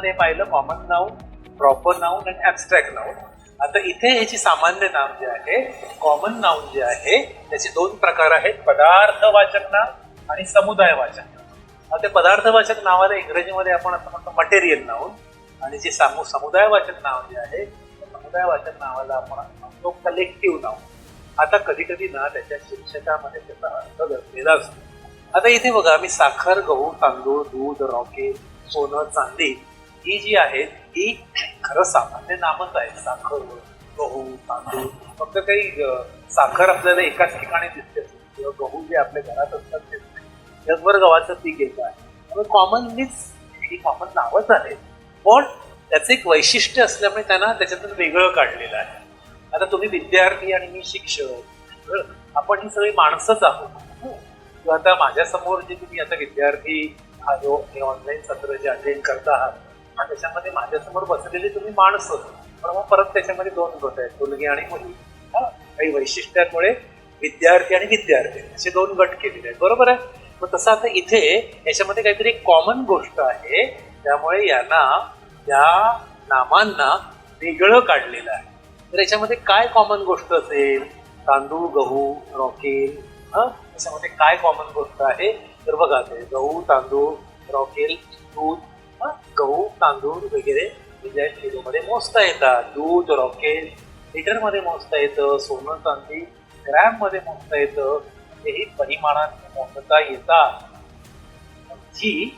मध्ये पाहिलं common noun, proper noun आणि ऍबस्ट्रॅक्ट नाउन. आता इथे याची सामान्य नाम जे आहे, कॉमन नाउन जे आहे, त्याचे दोन प्रकार आहेत, पदार्थवाचक नाव आणि समुदायवाचक नाव. आता पदार्थवाचक नावाला इंग्रजीमध्ये आपण असं म्हणतो मटेरियल नाउन, आणि जे समुदायवाचक नाव जे आहे, समुदायवाचक नावाला आपण म्हणतो कलेक्टिव्ह नाउन. आता कधी कधी ना त्याच्या शीर्षकामध्ये त्याचा अर्थ दर्शलेला असतो. आता इथे बघा, मी साखर, गहू, तांदूळ, दूध, रॉकेल, सोनं, चांदी ही जी आहेत ही खरं सामान्य नामच आहेत. साखर, गहू, तांदूळ, फक्त काही साखर आपल्याला एकाच ठिकाणी दिसते किंवा गहू जे आपल्या घरात असतात ते जगभर गव्हाचं पीक येत आहे. त्यामुळे कॉमनलीच ही कॉमन नावच आहेत, पण त्याचं एक वैशिष्ट्य असल्यामुळे त्यांना त्याच्यातून वेगळं काढलेलं आहे. आता तुम्ही विद्यार्थी आणि मी शिक्षक, आपण ही सगळी माणसंच आहोत. किंवा आता माझ्यासमोर जे तुम्ही आता विद्यार्थी हा जो हे ऑनलाईन सत्र जे अटेंड करता आहात, त्याच्यामध्ये माझ्यासमोर बसलेले तुम्ही माणसं, पण मग परत त्याच्यामध्ये दोन गट आहेत, मुलगी आणि मुली. काही वैशिष्ट्यांमुळे विद्यार्थी आणि विद्यार्थी असे दोन गट केलेले आहेत, बरोबर आहे. मग तसं आता इथे याच्यामध्ये काहीतरी कॉमन गोष्ट आहे, त्यामुळे यांना या नामांना वेगळं काढलेलं आहे. तर याच्यामध्ये काय कॉमन गोष्ट असेल? तांदूळ, गहू, रॉकेल, याच्यामध्ये काय कॉमन गोष्ट आहे? तर बघा, ते गहू, तांदूळ, रॉकेल, दूध, गहू, तांदूळ वगैरे किलोमध्ये मोजता येतात. दूध, रॉकेल लिटरमध्ये मोजता येतं. सोनं, चांदी ग्रॅम मध्ये मोजता येतं. हेही परिमाणांनी मोजता येतात. जी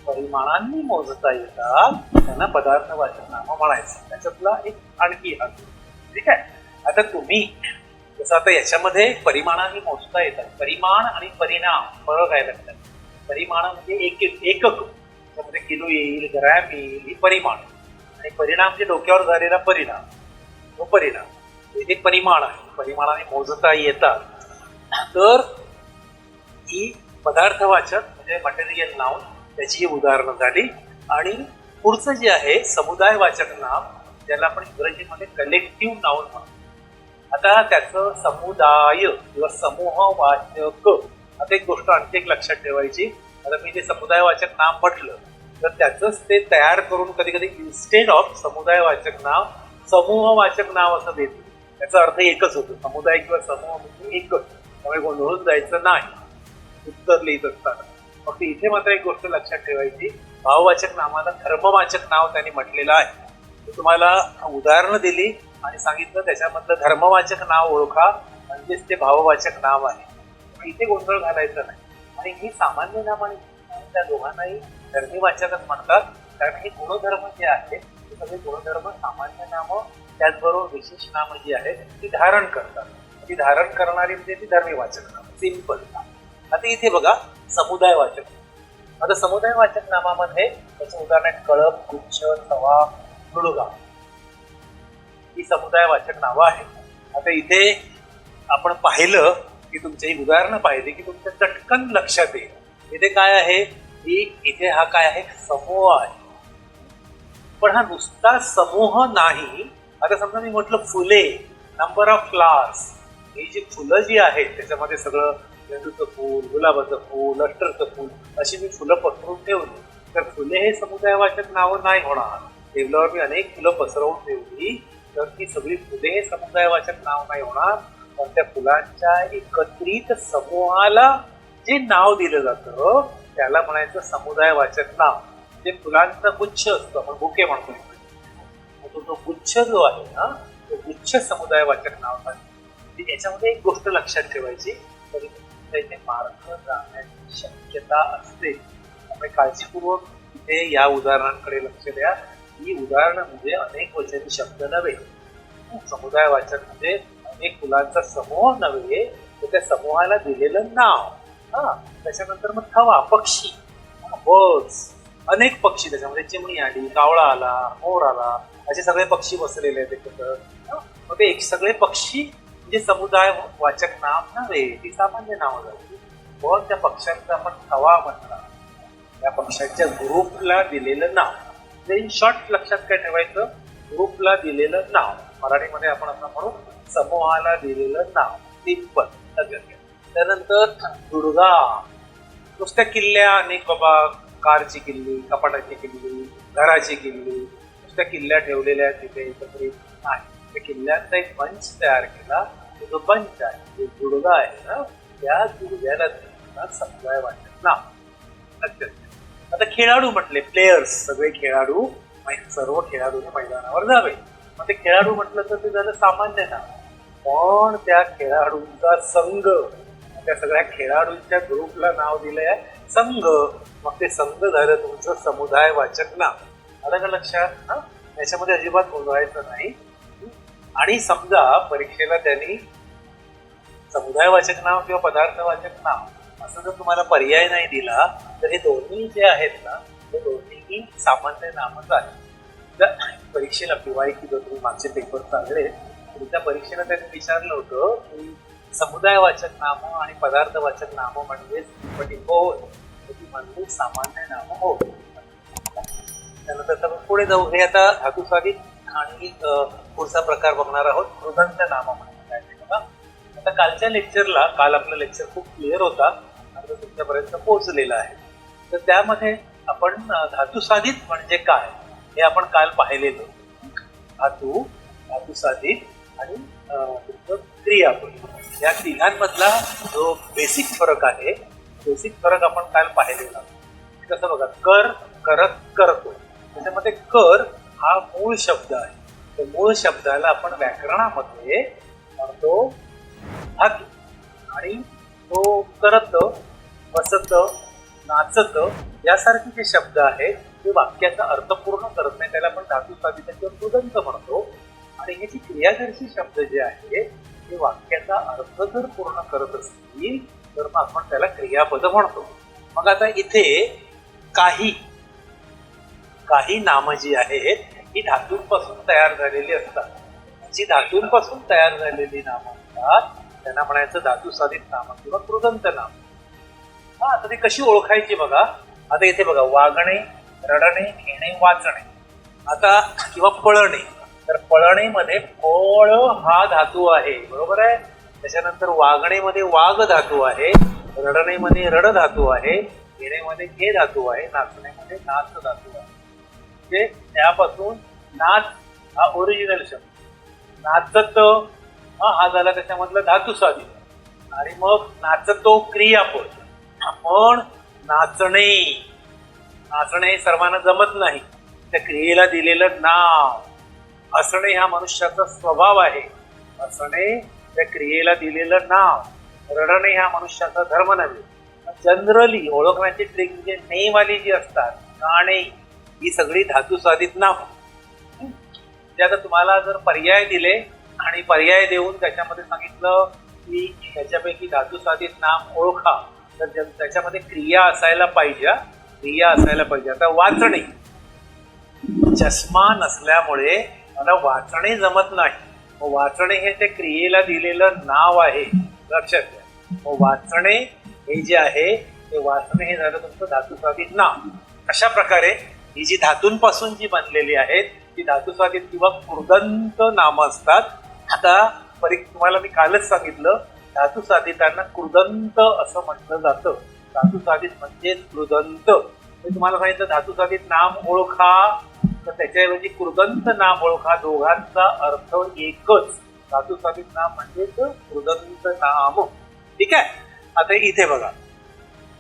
परिमाणांनी मोजता येतात त्यांना पदार्थवाचक नामं म्हणायचं. त्याच्यातला एक आणखी हा, ठीक आहे. आता तुम्ही जसं आता याच्यामध्ये परिमाणांनी मोजता येतात. परिमाण आणि परिणाम फरक आहे लक्षात. परिमाण म्हणजे एकक, त्यामध्ये किलो येईल, ग्रॅम येईल, ही परिमाण. आणि परिणाम म्हणजे डोक्यावर झालेला परिणाम, तो परिणाम. हे परिमाण आहे, परिमाणाने मोजता येतात. तर ही पदार्थवाचक म्हणजे मटेरियल नाउन, त्याची ही उदाहरणं झाली. आणि पुढचं जे आहे समुदायवाचक नाम, ज्याला आपण इंग्रजीमध्ये कलेक्टिव्ह नाउन म्हणतो. आता त्याचं समुदाय किंवा समूहवाचक, आता एक गोष्ट आणखी एक लक्षात ठेवायची. आता मी जे समुदायवाचक नाम म्हटलं, तर त्याचंच ते तयार करून कधी कधी इन्स्टेड ऑफ समुदायवाचक नाव समूहवाचक नाव असं देतो. त्याचा अर्थ एकच होतो, समुदाय किंवा समूह म्हणजे एकच. त्यामुळे गोंधळून जायचं नाही उत्तर लिहित असताना. फक्त इथे मात्र एक गोष्ट लक्षात ठेवायची, भाववाचक नामाला धर्मवाचक नाव त्यांनी म्हटलेलं आहे. तुम्हाला उदाहरणं दिली आणि सांगितलं त्याच्यामधलं धर्मवाचक नाव ओळखा, म्हणजेच ते भाववाचक नाव आहे. इथे गोंधळ घालायचा नाही. आणि ही सामान्य नाम आणि त्या दोघांनाही धर्मीवाचकच म्हणतात, कारण हे गुणधर्म जे आहेत ते सगळे गुणधर्म सामान्य नामं त्याचबरोबर विशेष नामं जी आहेत ती धारण करतात. ती धारण करणारी म्हणजे ती धर्मीवाचक नाम, सिंपल. आता इथे बघा समुदायवाचक. आता समुदायवाचक नामामध्ये त्याचं उदाहरण आहेत कळप, गुच्छ, तवा, मुळगा, ही समुदायवाचक नावं आहेत. आता इथे आपण पाहिलं की तुमची ही उदाहरणं पाहिली की तुमच्या चटकन लक्षात येईल इथे काय आहे, की इथे हा काय आहे, समूह आहे. पण हा नुसता समूह नाही. आता समजा मी म्हटलं फुले, नंबर ऑफ फ्लावर्स, ही जी फुलं जी आहेत त्याच्यामध्ये सगळं झेंडूचं फूल, गुलाबाचं फूल, अष्टरचं फूल, अशी मी फुलं पसरवून ठेवली, तर फुले हे समुदायवाचक नावं नाही होणार. टेबलावर मी अनेक फुलं पसरवून ठेवली तर ती सगळी फुले हे समुदायवाचक नाव नाही होणार. पण त्या फुलांच्या एकत्रित समूहाला जे नाव दिलं जातं त्याला म्हणायचं समुदायवाचक नाव. जे फुलांचा गुच्छ असतो, आपण बुके म्हणतो, तो गुच्छ जो आहे ना, तो गुच्छ समुदायवाचक नाव आहे. याच्यामध्ये एक गोष्ट लक्षात ठेवायची, तरी इथे मार्क जाण्याची शक्यता असते. त्यामुळे काळजीपूर्वक इथे या उदाहरणांकडे लक्ष द्या. ही उदाहरणं म्हणजे अनेक वचनी शब्द नव्हे. समुदायवाचक म्हणजे अनेक फुलांचा समूह नव्हे, तर त्या समूहाला दिलेलं नाव. त्याच्यानंतर मग थवा, पक्षी, बर्ड्स, अनेक पक्षी, त्याच्यामध्ये चिमणी आली, कावळा आला, मोर आला, असे सगळे पक्षी बसलेले आहेत एकत्र. मग ते सगळे पक्षी म्हणजे समुदायवाचक नाव नव्हे, ती सामान्य नावं झाली. पण त्या पक्ष्यांचा आपण थवा म्हणला, त्या पक्ष्यांच्या ग्रुपला दिलेलं नाव. इन शॉर्ट लक्षात काय ठेवायचं, ग्रुपला दिलेलं नाव. मराठीमध्ये आपण असं म्हणू, समूहाला दिलेलं नाव, सिंपल. त्यानंतर दुर्गा, नुसत्या किल्ल्या अनेक बाबा कारची किल्ली, कपाटाची किल्ली, घराची किल्ली, नुसत्या किल्ल्या ठेवलेल्या आहेत तिथे एकत्रित नाही. त्या किल्ल्यांचा एक बंच तयार केला. तो जो बंच आहे, जो गुडगा आहे ना, त्या गुडघ्याला समुदाय वाचक नाव. आता खेळाडू म्हटले, प्लेयर्स, सगळे खेळाडू, सर्व खेळाडूने मैदानावर जावे. मग ते खेळाडू म्हटलं तर ते झालं सामान्य नाव. पण त्या खेळाडूंचा संघ, त्या सगळ्या खेळाडूंच्या ग्रुपला नाव दिलंय संघ. मग ते संघ झालं तुमचं समुदाय वाचक नाव. आलं का लक्षात? हा, याच्यामध्ये अजिबात बोलवायचं नाही. आणि समजा परीक्षेला त्यांनी समुदायवाचक नाव किंवा पदार्थवाचक नाव असं जर तुम्हाला पर्याय नाही दिला तर हे दोन्ही जे आहेत ना, ते दोन्हीही सामान्य नामच आहेत. जर परीक्षेला किंवा की जर तुम्ही मागचे पेपर चालले तर त्या परीक्षेला त्यांनी विचारलं होतं की समुदायवाचक नामं आणि पदार्थवाचक नामं म्हणजे म्हणजे सामान्य नामं हो. त्यानंतर पुढे जाऊ. हे आता धातुसाधित आणि पुढचा प्रकार बघणार आहोत, कृदंत नामं म्हणजे काय. आता कालच्या लेक्चरला, काल आपला लेक्चर खूप क्लिअर होता आणि तो तुमच्यापर्यंत पोहोचलेला आहे. तर त्यामध्ये आपण धातुसाधित म्हणजे काय हे आपण काल पाहिलेलं. धातुसाधित आणि क्रियापद या तिघांमधला जो बेसिक फरक आहे, बेसिक फरक आपण काल पाहिलेला. कसं बघा, कर, करत, करतो. त्याच्यामध्ये कर हा मूळ शब्द आहे. तर मूळ शब्दाला आपण व्याकरणामध्ये म्हणतो धातू. आणि तो करत, बसत, नाचत यासारखे जे शब्द आहेत ते वाक्याचा अर्थ पूर्ण करत नाही, त्याला आपण धातुसाधित किंवा कृदंत म्हणतो. आणि हे जे क्रियादर्शी शब्द जे आहेत ते वाक्याचा अर्थ जर पूर्ण करत असतील तर मग आपण त्याला क्रियापद म्हणतो. मग आता इथे काही नामं जी आहेत ही धातूंपासून तयार झालेली असतात. जी धातूंपासून तयार झालेली नामं असतात त्यांना म्हणायचं धातुसाधित नाम किंवा कृदंत नाम. हा, आता ती कशी ओळखायची बघा. आता इथे बघा, वागणे, रडणे, घेणे, वाचणे. आता किंवा पळणे, तर पळणेमध्ये पळ हा धातू आहे, बरोबर आहे. त्याच्यानंतर वागणेमध्ये वाग धातू आहे, रडणेमध्ये रड धातू आहे, घेणेमध्ये घे धातू आहे, नाचण्यामध्ये नाच धातू आहे. म्हणजे त्यापासून नाच हा ओरिजिनल शब्द, नाचत हा झाला त्याच्यामधला धातुसाधित. आणि मग नाचतो क्रियापद. पण नाचणे, नाचणे सर्वांना जमत नाही, त्या क्रियेला दिलेलं नाव. हसणे हा मनुष्याचा स्वभाव आहे, हसणे त्या क्रियेला दिलेलं नाव. रडणे हा मनुष्याचा धर्म नव्हे. जनरली ओळखण्याची ट्रिक म्हणजे नेवाली जी असतात, गाणे, ही सगळी धातुसाधित नाव. ते आता तुम्हाला जर पर्याय दिले आणि पर्याय देऊन त्याच्यामध्ये सांगितलं की त्याच्यापैकी धातुसाधित नाम ओळखा, तर त्याच्यामध्ये क्रिया असायला पाहिजे. क्रिया असायला पाहिजे. आता वाचणे, चष्मा नसल्यामुळे मला वाचणे जमत नाही. वाचणे हे ते क्रियेला दिलेलं नाव आहे, लक्षात घ्या. वाचणे हे जे आहे ते वाचणे हे झालं तुमचं धातुसाधित नाम. अशा प्रकारे ही जी धातूंपासून जी बनलेली आहेत ती धातुसाधित किंवा कृदंत नामं असतात. आता तुम्हाला मी कालच सांगितलं, धातुसाधितांना कृदंत असं म्हटलं जातं. धातुसाधित म्हणजे कृदंत. मी तुम्हाला सांगितलं धातुसाधित नाम ओळखा, तर त्याच्याऐवजी कृदंत नाम ओळखा. दोघांचा अर्थ एकच. धातुसाधित नाम म्हणजे कृदंत नाम. ठीक आहे. आता इथे बघा,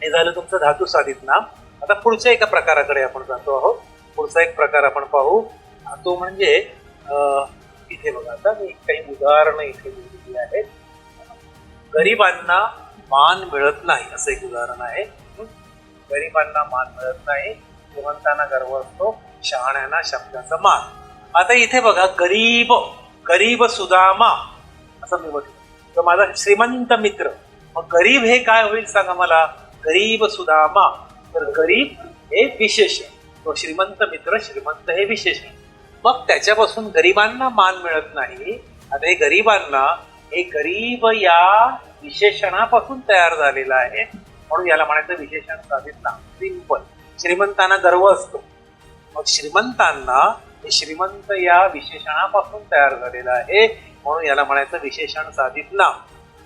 हे झालं तुमचं धातुसाधित नाम. आता पुढच्या एका प्रकाराकडे आपण जातो आहोत. पुढचा एक प्रकार आपण पाहू, तो म्हणजे इथे बघा. आता मी काही उदाहरणं इथे दिलेली आहेत. गरिबांना मान मिळत नाही असं एक उदाहरण आहे. गरिबांना मान मिळत नाही, श्रीमंतांना गर्व असतो, शहाण्यांना शब्दाचा मान. आता इथे बघा, गरीब, गरीब सुदामा असं मी म्हटलं तर माझा श्रीमंत मित्र. मग गरीब हे काय होईल सांगा मला. गरीब सुदामा, तर गरीब हे विशेषण, तो श्रीमंत मित्र, श्रीमंत हे विशेषण. मग त्याच्यापासून गरिबांना मान मिळत नाही. आता हे गरिबांना, हे गरीब या विशेषणापासून तयार झालेलं आहे, म्हणून याला म्हणायचं विशेषण साधित नाम. सिंपल. श्रीमंतांना गर्व असतो, मग श्रीमंतांना हे श्रीमंत या विशेषणापासून तयार झालेलं आहे, म्हणून याला म्हणायचं विशेषण साधित नाम.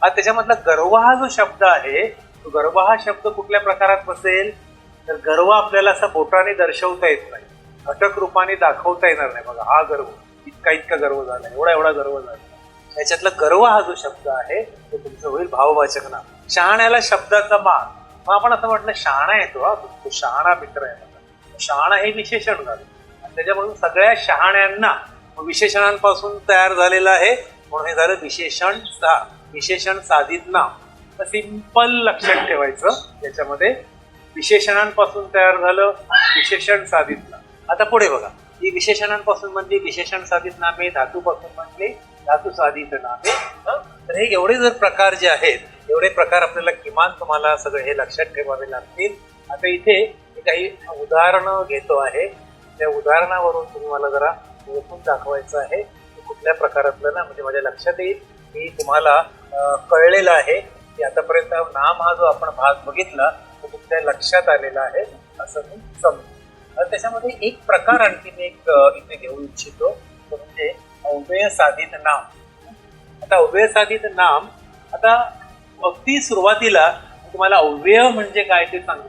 आता त्याच्यामधला गर्व हा जो शब्द आहे, तो गर्व हा शब्द कुठल्या प्रकारात बसेल, तर गर्व आपल्याला असा बोटाने दर्शवता येत नाही, घटक रूपाने दाखवता येणार नाही. बघा हा गर्व, इतका इतका गर्व झाला, एवढा एवढा गर्व झाला. त्याच्यातला गर्व हा जो शब्द आहे तो तुमचं होईल भाववाचक नाम. शहाण्याला शब्दाचा मान. मग आपण असं म्हटलं शहाणा येतो, हा तो शहाणा मित्र आहे माझा. शहाणा हे विशेषण झालं आणि त्याच्यामधून सगळ्या शहाण्यांना विशेषणांपासून तयार झालेलं आहे म्हणून हे झालं विशेषण साधित नाम. तर सिंपल लक्षात ठेवायचं, याच्यामध्ये विशेषणांपासून तयार झालं विशेषण साधित नाम. आता पुढे बघा, ही विशेषणांपासून म्हणजे विशेषण साधित नामे, धातूपासून म्हणजे धातू साधित नामे. तर हे एवढे जर प्रकार जे आहेत, एवढे प्रकार आपल्याला किमान तुम्हाला सगळे हे लक्षात ठेवावे लागतील. आता इथे काही उदाहरणं घेतो आहे, त्या उदाहरणावरून तुम्ही मला जरा ओळखून दाखवायचं आहे की कुठल्या प्रकारातलं ना, म्हणजे माझ्या लक्षात येईल की तुम्हाला कळलेलं आहे की आतापर्यंत नाम हा जो आपण भाग बघितला तो तुमच्या लक्षात आलेला आहे असं मी समजतो. त्याच्यामध्ये एक प्रकार आणखी मी एक इथे घेऊ इच्छितो, तो म्हणजे अव्यय साधित नाम. आता अव्यय साधित नाम, आता अगदी सुरुवातीला तुम्हाला अव्यय म्हणजे काय ते सांगतो.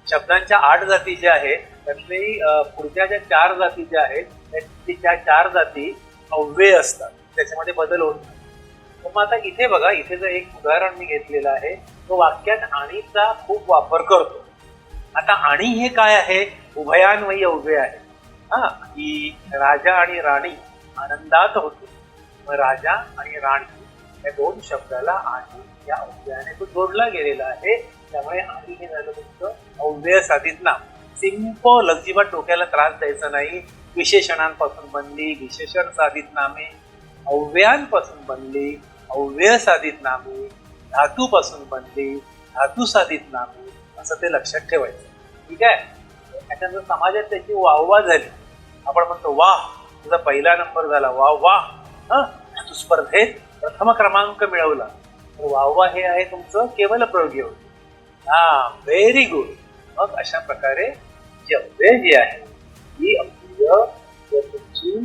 शब्दांच्या 8 जाती ज्या आहेत त्यातली पुढच्या ज्या 4 जाती ज्या आहेत त्या 4 जाती अव्यय असतात, त्याच्यामध्ये बदल होत नाही. मग आता इथे बघा, इथे जर एक उदाहरण मी घेतलेलं आहे, तो वाक्यात आणीचा खूप वापर करतो. आता आणि हे काय आहे, उभयान्वयी अव्यय आहे. हा, की राजा आणि राणी आनंदात होते. मग राजा आणि राणी या 2 शब्दाला आणि या अव्ययाने तो जोडला गेलेला आहे, त्यामुळे आणि हे झालं तुमचं अव्यय साधित नाम. सिंपल, अजिबात डोक्याला त्रास द्यायचा नाही. विशेषणांपासून बनली विशेषण साधित नामे, अव्ययांपासून बनली अव्यय साधित नामे, धातूपासून बनली धातू साधित नामे, असं ते लक्षात ठेवायचं. ठीक आहे. त्याच्यानंतर समाजात त्याची वाहवा झाली. आपण म्हणतो वाह तुझा पहिला नंबर झाला, वाह वाह, तू स्पर्धेत प्रथम क्रमांक मिळवला. तर वाहवा हे आहे तुमचं केवल प्रयोगी होते. हा, व्हेरी गुड. मग अशा प्रकारे जे अव्यय जे आहे ही अव्यय तुमची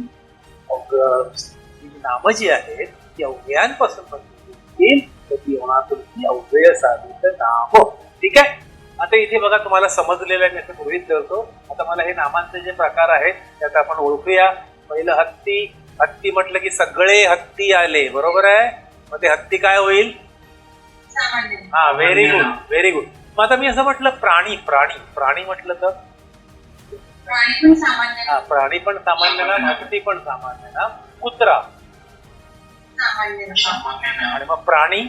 नामं जी आहेत ती अव्ययांपासून बनलेली तर ती होणार तुमची अव्यय साधित नाम. ठीक आहे. आता इथे बघा तुम्हाला समजलेलं आहे, मी असं गृहीत धरतो. आता मला हे नामांचे जे प्रकार आहेत त्यात आपण ओळखूया. पहिलं हत्ती. हत्ती म्हटलं की सगळे हत्ती आले, बरोबर आहे. मग ते हत्ती काय होईल? हा, व्हेरी गुड व्हेरी गुड. मग आता मी असं म्हटलं प्राणी. प्राणी म्हटलं तर हा, प्राणी पण सामान्य नाम, हत्ती पण सामान्य नाम, कुत्रा आणि मग प्राणी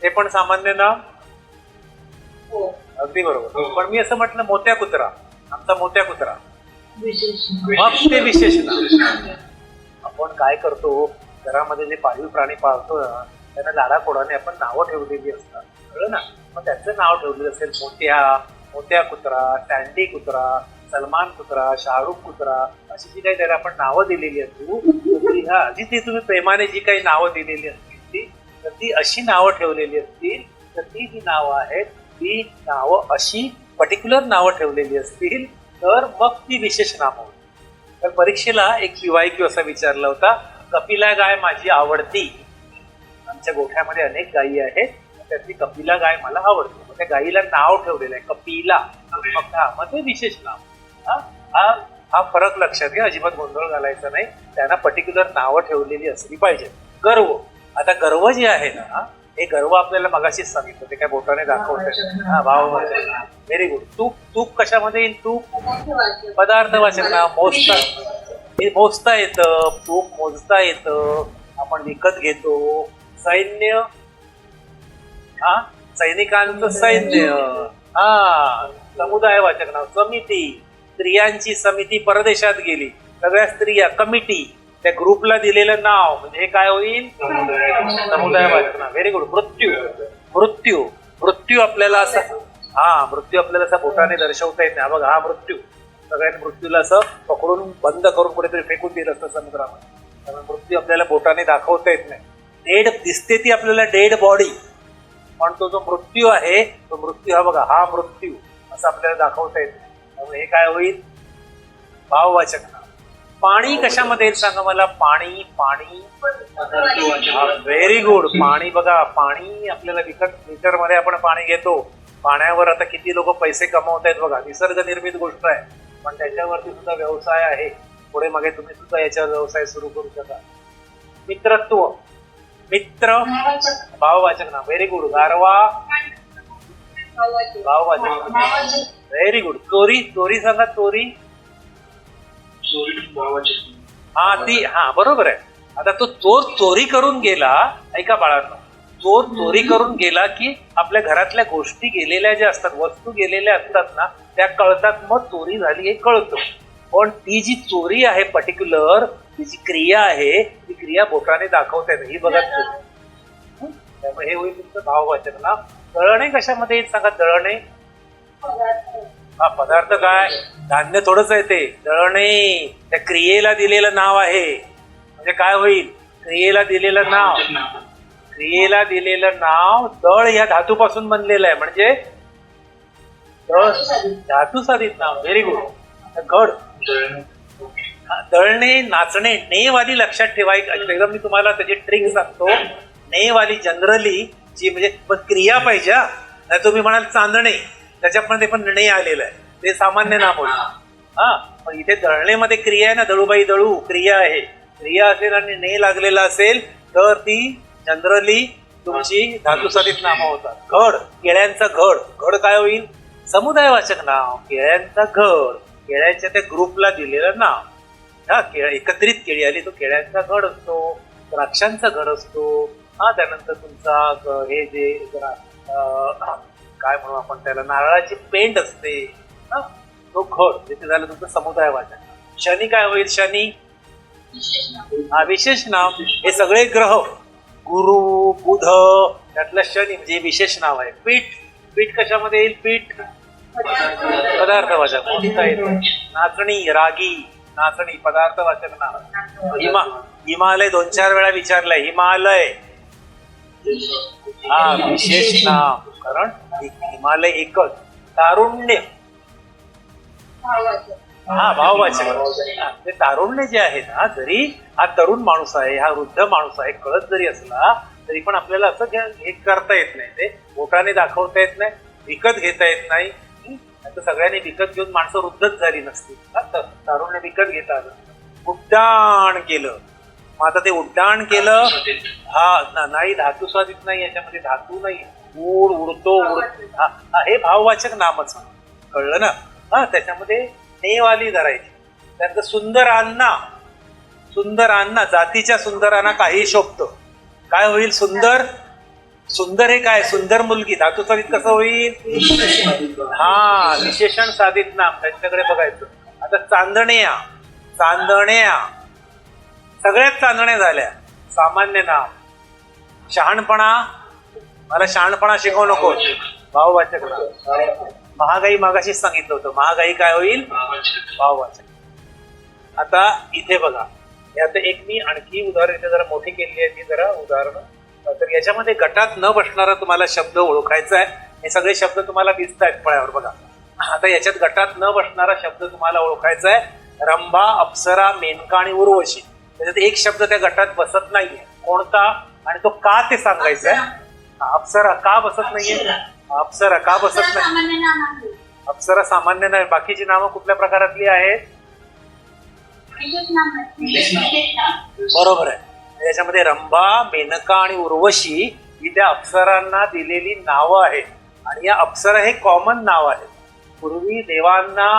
हे पण सामान्य नाम. अगदी बरोबर. पण मी असं म्हटलं मोत्या कुत्रा, आमचा मोत्या कुत्रा, मग ते विशेष नाम. आपण काय करतो, घरामध्ये जे पाळीव प्राणी पाळतो ना त्यांना लाडाकोडाने आपण नावं ठेवलेली असतात, कळलं ना. मग त्याचं नाव ठेवलेलं असेल मोत्या कुत्रा, सँडी कुत्रा, सलमान कुत्रा, शाहरुख कुत्रा, अशी जी काही त्याला आपण नावं दिलेली असू, जी ती तुम्ही प्रेमाने जी काही नावं दिलेली असतील तर ती अशी नावं ठेवलेली असतील तर ती जी नावं आहेत ती नावं अशी पर्टिक्युलर नावं ठेवलेली असतील तर मग ती विशेष नामं होती. तर परीक्षेला एक PYQ असा विचारला होता, कपिला गाय माझी आवडती. आमच्या गोठ्यामध्ये अनेक गायी आहेत, त्यातली कपिला गाय मला आवडते. मग त्या गायीला नाव ठेवलेलं आहे कपिला, मग ते विशेष नाव. हा फरक लक्षात घ्या, अजिबात गोंधळ घालायचा नाही. त्यांना पर्टिक्युलर नावं ठेवलेली असली पाहिजे. गर्व. आता गर्व जे आहे ना, हे गर्व आपल्याला मगाशीच सांगितलं, ते काय बोटाने दाखवतं. हा, भाव. Very good. तूप कशामध्ये येईल? तूप पदार्थवाचक नाम. मोजता येतं, तूप मोजता येतं, आपण विकत घेतो. सैन्य, हा, सैनिकांचं सैन्य. हा, समुदायवाचक नाव. समिती, स्त्रियांची समिती परदेशात गेली, सगळ्या स्त्रिया, कमिटी, त्या ग्रुपला दिलेलं नाव म्हणजे हे काय होईल? समुदायवाचक नाव. Very good. मृत्यू आपल्याला असं, हा, मृत्यू आपल्याला असं बोटाने दर्शवता येत नाही. बघा हा मृत्यू, सगळ्यांनी मृत्यूला असं पकडून बंद करून कुठेतरी फेकून दिलं असतं समुद्रामध्ये, त्यामुळे मृत्यू आपल्याला बोटाने दाखवता येत नाही. डेड दिसते ती आपल्याला डेड बॉडी, पण तो जो मृत्यू आहे तो मृत्यू, हा बघा हा मृत्यू असं आपल्याला दाखवता येत नाही. त्यामुळे हे काय होईल? भाववाचक नाम. पाणी कशामध्ये येईल सांगा मला? पाणी. Very good. पाणी बघा, पाणी आपल्याला विकत लिटरमध्ये आपण पाणी घेतो, पाण्यावर आता किती लोक पैसे कमवत आहेत बघा, निसर्ग निर्मित गोष्ट आहे, पण त्याच्यावरती सुद्धा व्यवसाय आहे. पुढे मागे तुम्ही सुद्धा याच्यावर व्यवसाय सुरू करू शकता. मित्रत्व, मित्र भाववाचक नाम. Very good. गारवा भाववाचक. Very good. चोरी, चोरी सांगा. चोरी हा ती, हा बरोबर आहे. आता तो चोर चोरी करून गेला, ऐका बाळांनो, चोर चोरी करून गेला की आपल्या घरातल्या गोष्टी गेलेल्या ज्या असतात, वस्तू गेलेल्या असतात ना, त्या कळतात, मग चोरी झाली हे कळतं. पण ती जी चोरी आहे पर्टिक्युलर, ती जी क्रिया आहे, ती क्रिया बोटाने दाखवता येते, ही बघा. त्यामुळे हे होईल तुमचं भाववाचक नाम. दळणे कशामध्ये येईल सांगा. दळणे हा पदार्थ काय, धान्य थोडंच आहे ते. दळणे त्या क्रियेला दिलेलं नाव आहे. म्हणजे काय होईल, क्रियेला दिलेलं नाव, क्रियेला दिलेलं नाव दळ या धातूपासून बनलेलं आहे, म्हणजे धातू साधित नाव. Very good. घड, दळणे, नाचणे. नेवाली लक्षात ठेवा. एकदम मी तुम्हाला त्याची ट्रिक सांगतो. नेवाली जनरली जी म्हणजे क्रिया पाहिजे, नाही तुम्ही म्हणाल चांदणे, त्याच्यामध्ये पण ने आलेलं आहे, ते सामान्य नाम होईल. हा, पण इथे दळणेमध्ये क्रिया आहे ना, दळूबाई दळू क्रिया आहे. क्रिया असेल आणि ने लागलेला असेल तर ती जनरली तुमची धातुसाधित नामं होतात. घड, केळ्यांचा घड. घड काय होईल, समुदायवाचक नाव. केळ्यांचा घड, केळ्यांच्या त्या ग्रुपला दिलेलं नाव. हा, एकत्रित केळी आली तो केळ्यांचा घड असतो, द्राक्षांचा घड असतो. हा, त्यानंतर तुमचा हे जे काय म्हणू आपण त्याला, नारळाची पेंड असते, तो घड. तिथे झालं तुमचं समुदायवाचक. शनी काय होईल, शनी हा विशेष नाव. हे सगळे ग्रह, गुरु, बुध, त्यातलं शनी म्हणजे विशेष नाव आहे. पीठ, पीठ कशामध्ये येईल, पीठ पदार्थवाचक. नाचणी, रागी, नाचणी पदार्थवाचक नाव. हिमालय 2-4 वेळा विचारलंय, हिमालय हा विशेष नाव, कारण हिमालय एकच. तारुण्य हा भाववाचक. ते तारुण्य जे आहे ना, जरी हा तरुण माणूस आहे, हा वृद्ध माणूस आहे, कळत जरी असला तरी पण आपल्याला असं हे करता येत नाही, ते बोटाने दाखवता येत नाही, विकत घेता येत नाही. आता सगळ्यांनी विकत घेऊन माणसं वृद्धच झाली नसती, तारुण्य विकत घेता आलं. उड्डाण केलं, मग आता ते उड्डाण केलं, हा नाही धातू स्वादित नाही, याच्यामध्ये धातू नाही. उड, उडतो, उडतो, हे भाववाचक नामच. कळलं ना. हा, त्याच्यामध्ये नेवाली धरायची. त्यानंतर सुंदरांना, सुंदरांना, जातीच्या सुंदरांना काही शोभत. काय होईल, सुंदर. सुंदर हे काय, सुंदर मुलगी. धातू साधित कसं होईल, हा विशेषण साधित नाम. त्यांच्याकडे बघायचं. आता चांदण्या, चांदण्या, सगळ्याच चांदण्या झाल्या, सामान्य नाम. शहाणपणा, मला शहाणपणा शिकवू नको, भाववाचक नाम. महागाई मागाशीच सांगितलं होतं, महागाई काय होईल, भाववाचक. आता इथे बघा, यात एक मी आणखी उदाहरण इथे जरा मोठी केली आहे, ती जरा उदाहरण. तर याच्यामध्ये गटात न बसणारा तुम्हाला शब्द ओळखायचा आहे. हे सगळे शब्द तुम्हाला दिसत आहेत फळ्यावर बघा. आता याच्यात गटात न बसणारा शब्द तुम्हाला ओळखायचा आहे. रंभा, अप्सरा, मेनका आणि उर्वशी. त्याच्यात एक शब्द त्या गटात बसत नाहीये, कोणता, आणि तो का ते सांगायचं आहे. अप्सरा का बसत नाहीये, अप्सरा का बसत नाही, अप्सरा सामान्य नाही. बाकीची नावं कुठल्या प्रकारातली आहेत, बरोबर आहे. याच्यामध्ये रंभा, मेनका आणि उर्वशी ही त्या अप्सरांना दिलेली नावं आहेत, आणि या अप्सरा हे कॉमन नाव आहे. पूर्वी देवांना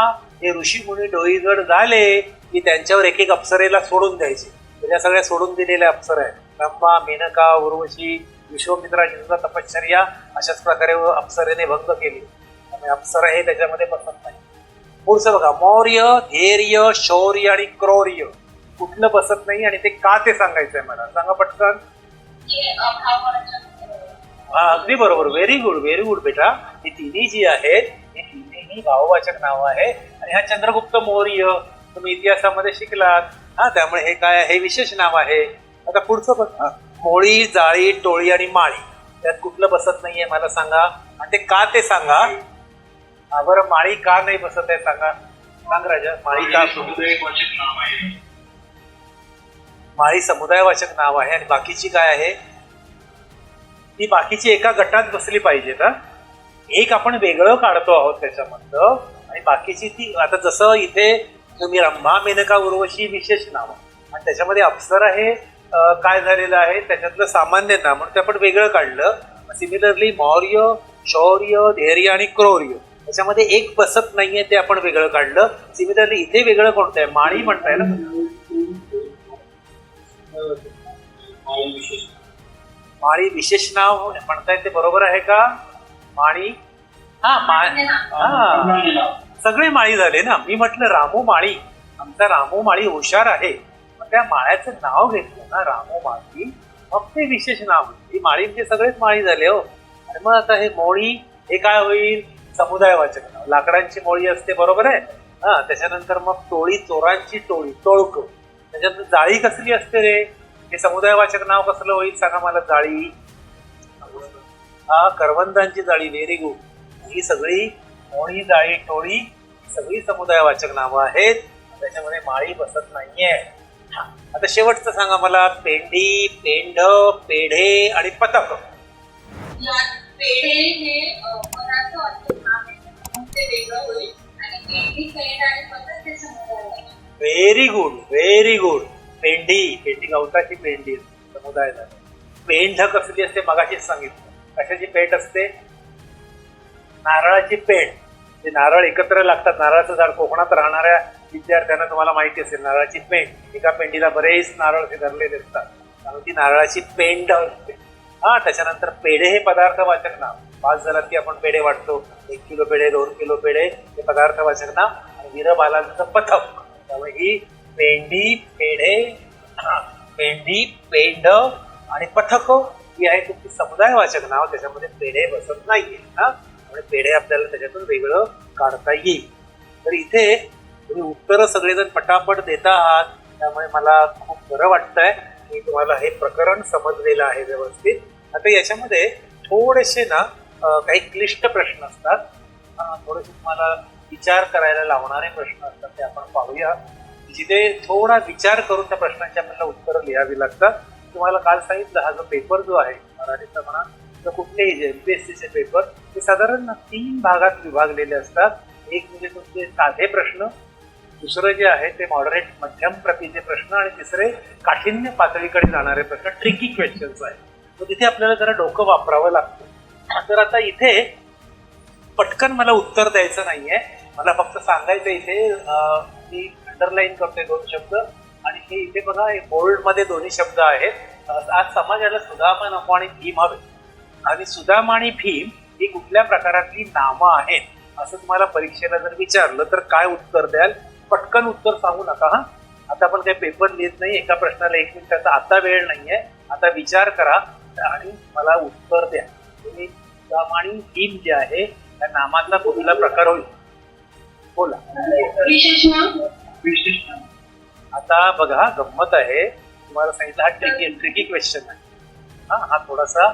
हे ऋषी मुनी डोईगड झाले की त्यांच्यावर एक एक अप्सरेला सोडून द्यायचे. त्या सगळ्या सोडून दिलेल्या अप्सरा आहेत. रंभा, मेनका, उर्वशी, विश्वामित्राची सुद्धा तपश्चर्या अशाच प्रकारे अप्सरेने भंग केली, त्यामुळे अप्सरा हे त्याच्यामध्ये बसत नाही. पुढचं बघा, मौर्य, धैर्य, शौर्य आणि क्रौर्य. कुठलं बसत नाही आणि ते का ते सांगायचंय मला, सांगा पटकन. हा अगदी बरोबर, व्हेरी गुड, व्हेरी गुड बेटा. ही तिन्ही जी आहेत ही तिन्ही भाववाचक नाव आहे. आणि हा चंद्रगुप्त मौर्य तुम्ही इतिहासामध्ये शिकलात. हा, त्यामुळे हे काय, हे विशेष नाव आहे. आता पुढचं बघा, मोळी, जाळी, टोळी आणि माळी. त्यात कुठलं बसत नाहीये मला सांगा, आणि ते का ते सांगा. बरं, माळी का नाही बसत आहे सांगा, सांग राजा. माळी का, माळी समुदायवाचक नाव आहे. आणि बाकीची काय आहे, ती बाकीची एका गटात बसली पाहिजे का, एक आपण वेगळं काढतो आहोत त्याच्यामधलं, आणि बाकीची ती आता जसं इथे तुम्ही रंभा मेनका उर्वशी विशेष नाव आणि त्याच्यामध्ये अप्सरा हे काय झालेलं आहे त्याच्यातलं सामान्य नाम म्हणून ते आपण वेगळं काढलं. सिमिलरली मौर्य, शौर्य, धैर्य आणि क्रौर्य त्याच्यामध्ये एक बसत नाहीये ते आपण वेगळं काढलं. सिमिलरली इथे वेगळं कोणतं आहे? माळी म्हणताय ना, माळी विशेष नाव म्हणताय ते बरोबर आहे का? माळी सगळे माळी झाले ना. मी म्हटलं रामू माळी, आमचा रामू माळी हुशार आहे, मग त्या माळ्याचं नाव घेतलं ना रामू माळी, मग ते विशेष नाव. ही माळींचे सगळेच माळी झाले हो. आणि मग आता हे मोळी हे काय होईल? समुदायवाचक नाव. लाकडांची मोळी असते बरोबर आहे. त्याच्यानंतर मग टोळी, चोरांची टोळी, टोळक. त्याच्यानंतर जाळी कसली असते रे? हे समुदायवाचक नाव कसलं होईल सांगा मला? जाळी. करवंदांची जाळी. Very good. ही सगळी मोळी, जाळी, टोळी ही सगळी समुदायवाचक नावं आहेत. त्याच्यामध्ये माळी बसत नाहीये. आता शेवटचं सांगा मला. पेंडी, पेंढ, पेढे आणि पथक. पेढे हे पदार्थ ते वेगळं होईल आणि पेंडी, पेंढ आणि पथक ते समुदाय. Very good, very good. पेंडी, पेंडी गवताची पेंडी समुदाय झाला. पेंढ कसली असते मगाशीच सांगितलं. कशाची पेंट असते? नारळाची पेंड. जे नारळ एकत्र लागतात, नारळाचं झाड कोकणात राहणाऱ्या विद्यार्थ्यांना तुम्हाला माहिती असेल. नारळाची पेंड, एका पेंडीला बरेच नारळ धरलेले असतात त्यामुळे ती नारळाची पेंड असते. त्याच्यानंतर पेढे हे पदार्थवाचक नाव. 5 झाला की आपण पेढे वाटतो. 1 किलो पेढे, 2 किलो पेढे हे पदार्थवाचक नाव. आणि वीरबालांचं पथक. त्यामुळे ही पेंडी, पेढे, पेंडी, पेंड आणि पथक ही आहे तुमची समुदायवाचक नाव. त्याच्यामध्ये पेढे बसत नाहीये त्यामुळे पेढे आपल्याला त्याच्यातून वेगळं काढता येईल. तर इथे तुम्ही उत्तरं सगळेजण पटापट देता आहात, त्यामुळे मला खूप बरं वाटतंय की तुम्हाला हे प्रकरण समजलेलं आहे व्यवस्थित. आता याच्यामध्ये थोडेसे ना काही क्लिष्ट प्रश्न असतात, थोडेसे तुम्हाला विचार करायला लावणारे प्रश्न असतात, ते आपण पाहूया. जिथे थोडा विचार करून त्या प्रश्नांची आपल्याला उत्तरं लिहावी लागतात. तुम्हाला काल सांगितलं हा जो पेपर जो आहे मराठीचा म्हणा तर कुठलेही जे MPSCचे पेपर ते साधारण 3 भागात विभागलेले असतात. एक म्हणजे तुमचे साधे प्रश्न, दुसरं जे आहे ते मॉडरेट मध्यम प्रतीचे प्रश्न आणि तिसरे काठिण्य पातळीकडे जाणारे प्रश्न, ट्रिकी क्वेश्चन्स आहेत. तर तिथे आपल्याला जरा डोकं वापरावं लागतं. तर आता इथे पटकन मला उत्तर द्यायचं नाहीये, मला फक्त सांगायचं इथे मी अंडरलाईन करतोय 2 शब्द आणि हे इथे बघा बोल्ड मध्ये दोन्ही शब्द आहेत. आज समाजाला सुदामा, नको आणि भीम हवे. आणि सुदामा आणि भीम ही कुठल्या प्रकारातली नामं आहेत असं तुम्हाला परीक्षेला जर विचारलं तर काय उत्तर द्याल? पटकन उत्तर सांगू नका. आता आपण काही पेपर लिहित नाही, एका प्रश्नाला 1 मिनिटाचा आता वेळ नाहीये. आता विचार करा आणि मला उत्तर द्या. तुम्ही सुदामा आणि भीम जे आहे त्या नामाचा कुठला प्रकार होईल? बोला. विशेष नाम. विशेष नाम. आता बघा गंमत आहे, तुम्हाला सांगितलं हा ट्रिकी क्वेश्चन आहे. हा थोडासा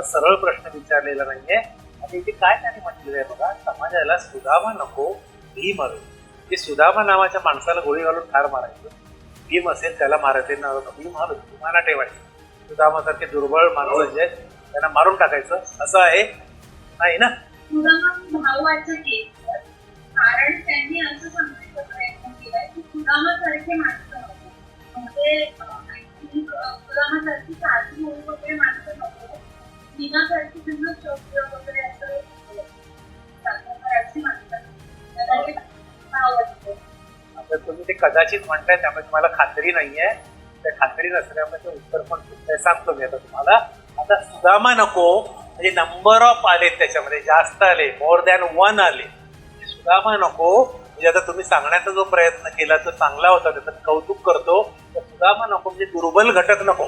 सरळ प्रश्न विचारलेला नाहीये. आणि इथे काय त्याने म्हटलेलं आहे बघा, समाजाला सुदामा नको भीम हवे. ते सुदामा नावाच्या माणसाला गोळी घालून ठार मारायचं, भीम असेल त्याला मारायचे ना, भीम हवे तुम्हाला ठेवायचं. सुदामासारखे दुर्बळ माणसं जे आहेत त्यांना मारून टाकायचं असं आहे नाही ना. सुदामा भाववाचक आहे कारण त्यांनी असं सांगण्याचा प्रयत्न केलाय की सुदामासारखे माणसं नको, म्हणजे सुदामासारखी साधी होऊ वगैरे माणसं नको, भीमासारखी त्यांना शौर्य वगैरे असं माणसं. आता तुम्ही ते कदाचित म्हणताय त्यामुळे तुम्हाला खात्री नाहीये. त्या खात्री नसल्यामुळे ते उत्तर पण चुकतंय. सांगतो मी आता तुम्हाला. आता सुदामा नको म्हणजे नंबर ऑफ आले त्याच्यामध्ये जास्त आले, मोर दॅन 1 आले. सुदामा नको म्हणजे आता तुम्ही सांगण्याचा जो प्रयत्न केला तो चांगला होता, त्याचं कौतुक करतो. तर सुदामा नको म्हणजे दुर्बल घटक नको.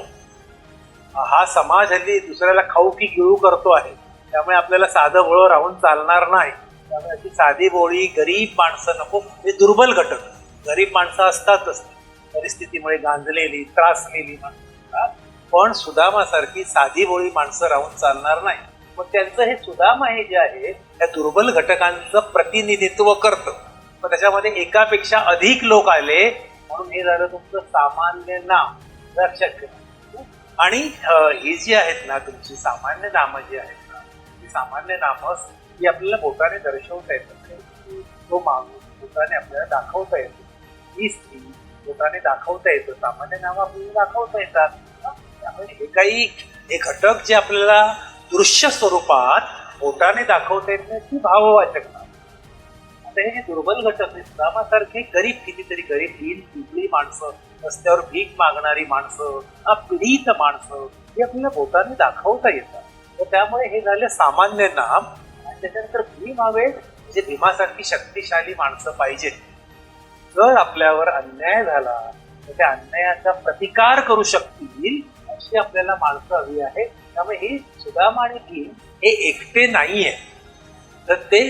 हा समाज हल्ली दुसऱ्याला खाऊ की गिळू करतो आहे, त्यामुळे आपल्याला साधं भोळं राहून चालणार नाही. त्यामुळे अशी साधी भोळी गरीब माणसं नको, म्हणजे दुर्बल घटक. गरीब माणसं असतातच परिस्थितीमुळे गांजलेली, त्रासलेली माणसं, पण सुदामासारखी साधी भोळी माणसं राहून चालणार नाही. मग त्यांचं हे सुदामा हे जे आहे त्या दुर्बल घटकांचं प्रतिनिधित्व करतं. मग त्याच्यामध्ये एकापेक्षा अधिक लोक आले म्हणून हे झालं तुमचं सामान्य नाम. लक्षात ठेवा. आणि ही जी आहेत ना तुमची सामान्य नामं जी आहेत ना, ती सामान्य नामं की आपल्याला बोटाने दर्शवता येतं, तो माणूस बोटाने आपल्याला दाखवता येतो, ही स्त्री बोटाने दाखवता येतं, सामान्य नावं आपल्याला दाखवता येतात. त्यामुळे हे काही हे घटक जे आपल्याला दृश्य स्वरूपात बोटाने दाखवता येत नाही ती भाववाचक नाव. आता हे जे दुर्बल घटक आहेत, सुदामासारखे गरीब, कितीतरी गरीब पिढी माणसं, रस्त्यावर भीक मागणारी माणसं, पीडित माणसं, हे आपल्याला बोटाने दाखवता येतात. तर त्यामुळे हे झाले सामान्य नाम. आणि त्याच्यानंतर भीम हवे, म्हणजे भीमासारखी शक्तिशाली माणसं पाहिजेत. जर आपल्यावर अन्याय झाला तर त्या अन्यायाचा प्रतिकार करू शकतील अशी आपल्याला माणसं हवी आहे. त्यामुळे ही सुदामा आणि भीम हे एकटे नाहीये, तर ते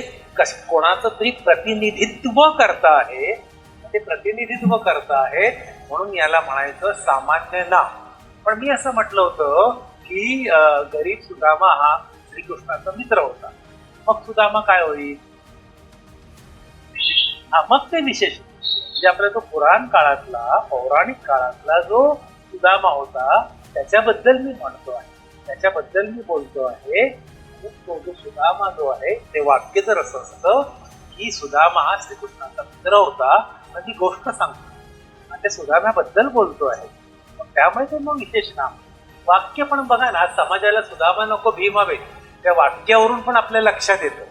कोणाचं तरी प्रतिनिधित्व करता आहे. ते प्रतिनिधित्व करता आहेत म्हणून याला म्हणायचं सामान्य नाम. पण मी असं म्हटलं होतं की गरीब सुदामा हा श्रीकृष्णाचा मित्र होता. मग सुदामा काय होईल? मग ते विशेष म्हणजे आपला तो पुराण काळातला, पौराणिक काळातला जो सुदामा होता त्याच्याबद्दल मी म्हणतो आहे, त्याच्याबद्दल मी बोलतो आहे. तो जो सुदामा जो आहे ते वाक्य जर असं असतं की सुदामा हा श्रीकृष्णाचा मित्र होता तर ती गोष्ट सांगतो आणि त्या सुदाम्याबद्दल बोलतो आहे, त्यामुळे ते मग विशेष नाम. वाक्य पण बघा ना, समाजाला सुदामा नको भीम हवे, त्या वाक्यावरून पण आपल्या लक्षात येतं.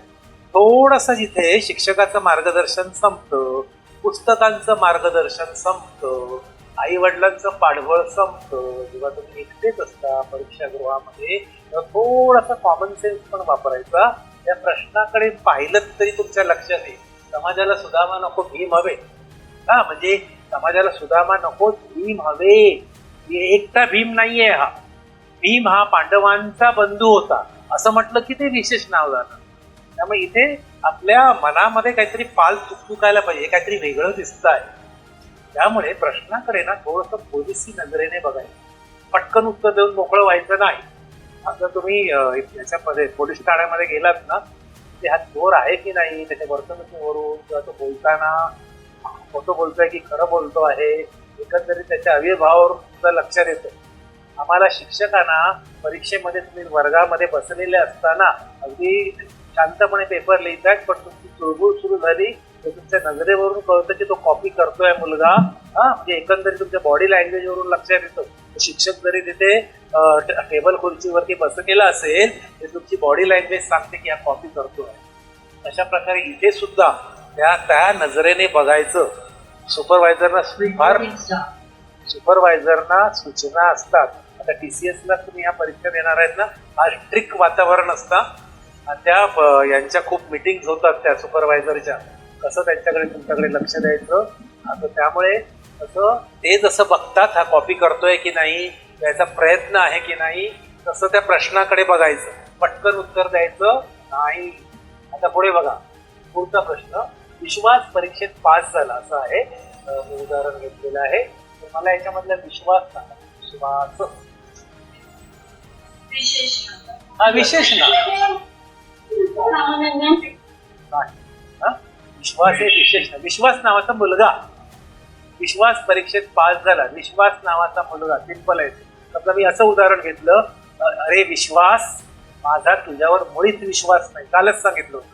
थोडस जिथे शिक्षकाचं मार्गदर्शन संपतं, पुस्तकांचं मार्गदर्शन संपतं, आई वडिलांचं पाठबळ संपतं, जेव्हा तुम्ही एकटेच असता परीक्षागृहामध्ये, तर थोडासा कॉमन सेन्स पण वापरायचा. त्या प्रश्नाकडे पाहिलं तरी तुमच्या लक्षात येईल समाजाला सुदामा नको भीम हवे. म्हणजे समाजाला सुदामा नको भीम हवे. एकटा भीम नाहीये हा. भीम हा पांडवांचा बंधू होता असं म्हटलं की ते विशेष नाव झालं. त्यामुळे इथे आपल्या मनामध्ये काहीतरी पाल चुकायला पाहिजे, काहीतरी वेगळं दिसत आहे. त्यामुळे प्रश्नाकडे ना थोडंसं पोलिसी नजरेने बघायचं, पटकन उत्तर देऊन मोकळं व्हायचं नाही. आता तुम्ही याच्यामध्ये पोलीस ठाण्यामध्ये गेलात ना, ते हा चोर आहे की नाही त्याच्या वर्तणुकीवरून किंवा तो बोलताना खोटं बोलतोय की खरं बोलतो आहे, एकंदरीत त्याच्या अविर्भावावरून सुद्धा लक्षात येतं. आम्हाला शिक्षकांना परीक्षेमध्ये तुम्ही वर्गामध्ये बसलेले असताना अगदी शांतपणे पेपर लिहितात, पण तुमची चुळबुळ सुरू झाली तर तुमच्या नजरेवरून कळतं की तो कॉपी करतोय मुलगा. म्हणजे एकंदरीत तुमच्या बॉडी लँग्वेज वरून लक्षात येतं. शिक्षक जरी तिथे टेबल खुर्चीवरती बसलेला असेल तर तुमची बॉडी लँग्वेज सांगते की हा कॉपी करतोय. अशा प्रकारे इथे सुद्धा त्या नजरेने बघायचं. सुपरवायझरना सूचना असतात. आता TCS ला तुम्ही ह्या परीक्षा देणार आहेत ना, हा स्ट्रिक्ट वातावरण असतं. त्या यांच्या खूप मिटिंग होतात त्या सुपरवायझरच्या, कसं त्यांच्याकडे तुमच्याकडे लक्ष द्यायचं. आता त्यामुळे कसं ते जसं बघतात हा कॉपी करतोय की नाही, याचा प्रयत्न आहे की नाही, तसं त्या प्रश्नाकडे बघायचं, पटकन उत्तर द्यायचं नाही. आता पुढे बघा, पुढचा प्रश्न, विश्वास परीक्षेत पास झाला असं आहे. मी उदाहरण घेतलेलं आहे, तर मला याच्यामधला विश्वास सांगा. विशेष नाव विश्वास हे विशेष नाव. विश्वास नावाचा मुलगा, विश्वास परीक्षेत पास झाला, विश्वास नावाचा मुलगा, सिंपल आहे. समजा मी असं उदाहरण घेतलं, अरे विश्वास, माझा तुझ्यावर मुळीच विश्वास नाही, कालच सांगितलं होतं.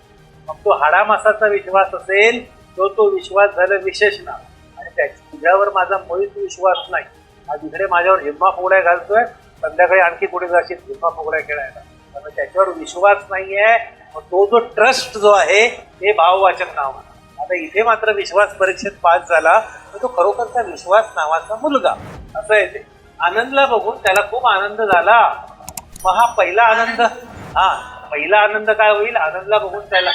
मग तो हाडामासाचा विश्वास असेल तो विश्वास झाला विशेष नाव. आणि तुझ्यावर माझा मुळीच विश्वास नाही, आज इकडे माझ्यावर झिम्मा फुगड्या घालतोय, संध्याकाळी आणखी पुढे जाशील झिम्मा फुगड्या खेळायला, त्यामुळे त्याच्यावर विश्वास नाहीये. मग तो जो ट्रस्ट जो आहे ते भाववाचक नाव. आता इथे मात्र विश्वास परीक्षेत पास झाला तर तो खरोखरचा विश्वास नावाचा मुलगा असं आहे ते. आनंदला बघून त्याला खूप आनंद झाला. मग हा पहिला आनंद, पहिला आनंद काय होईल? आनंदला बघून त्याला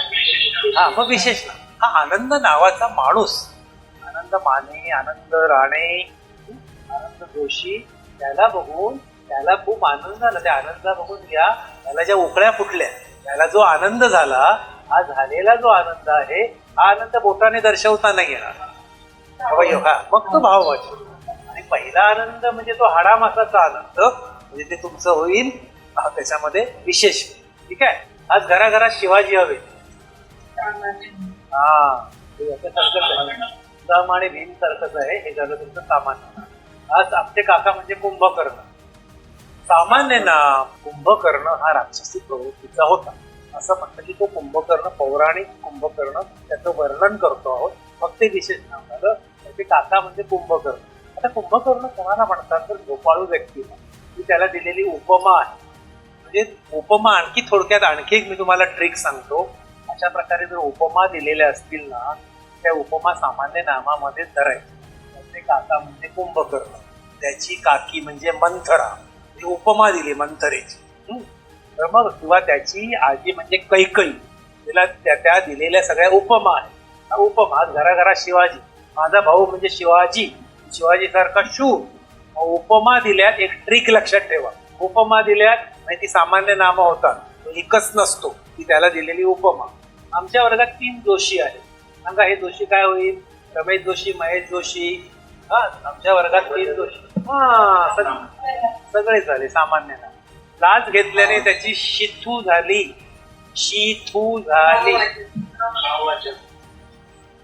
मग विशेष नाव. हा आनंद नावाचा माणूस, आनंद माने, आनंद राणे, आनंद जोशी, त्याला बघून त्याला खूप आनंद झाला. त्या आनंदाला बघून त्याला ज्या उकळ्या फुटल्या, त्याला जो आनंद झाला, हा झालेला जो आनंद आहे हा आनंद बोटाने दर्शवता नाही येणार. मग तो भाववाचक. आणि पहिला आनंद म्हणजे तो हाडामासाचा आनंद, म्हणजे ते तुमचं होईल त्याच्यामध्ये विशेष. ठीक आहे. आज घराघरात शिवाजी हवे. सुदामा आणि भीम सारखंच आहे. हे झालं तुमचं सामान्य. आज आमचे काका म्हणजे कुंभकर्ण. सामान्य नाम कुंभकर्ण हा राक्षसी प्रवृत्तीचा होता. असं म्हटलं की तो कुंभकर्ण, पौराणिक कुंभकर्ण, त्याचं वर्णन करतो आहोत. मग ते विशेष नाव झालं. त्याचे काका म्हणजे कुंभकर्ण. आता कुंभकर्ण कोणाला म्हणतात तर झोपाळू व्यक्तीला, की त्याला दिलेली उपमा आहे. म्हणजे उपमा आणखी थोडक्यात आणखी एक मी तुम्हाला ट्रिक सांगतो. अशा प्रकारे जर उपमा दिलेल्या असतील ना, त्या उपमा सामान्य नामामध्ये धरायच्या. त्याचे काका म्हणजे कुंभकर्ण, त्याची काकी म्हणजे मंथरा, ही उपमा दिली मंथरेची. तर मग किंवा त्याची आजी म्हणजे कैकई, तिला त्या दिलेल्या सगळ्या उपमा आहेत. उपमा घराघरात शिवाजी, माझा भाऊ म्हणजे शिवाजी, शिवाजी सारखा शूर. उपमा दिल्यात, एक ट्रिक लक्षात ठेवा. उपमा दिल्यात आणि ती सामान्य नामं होतात, एकच नसतो ती त्याला दिलेली उपमा. आमच्या वर्गात 3 जोशी आहेत. सांगा हे जोशी काय होईल? रमेश जोशी, महेश जोशी. हा, आमच्या वर्गात 3 जोशी. हा, सगळे झाले सामान्य नाम. लाच घेतल्याने त्याची शिथू झाली. शिथू झाली.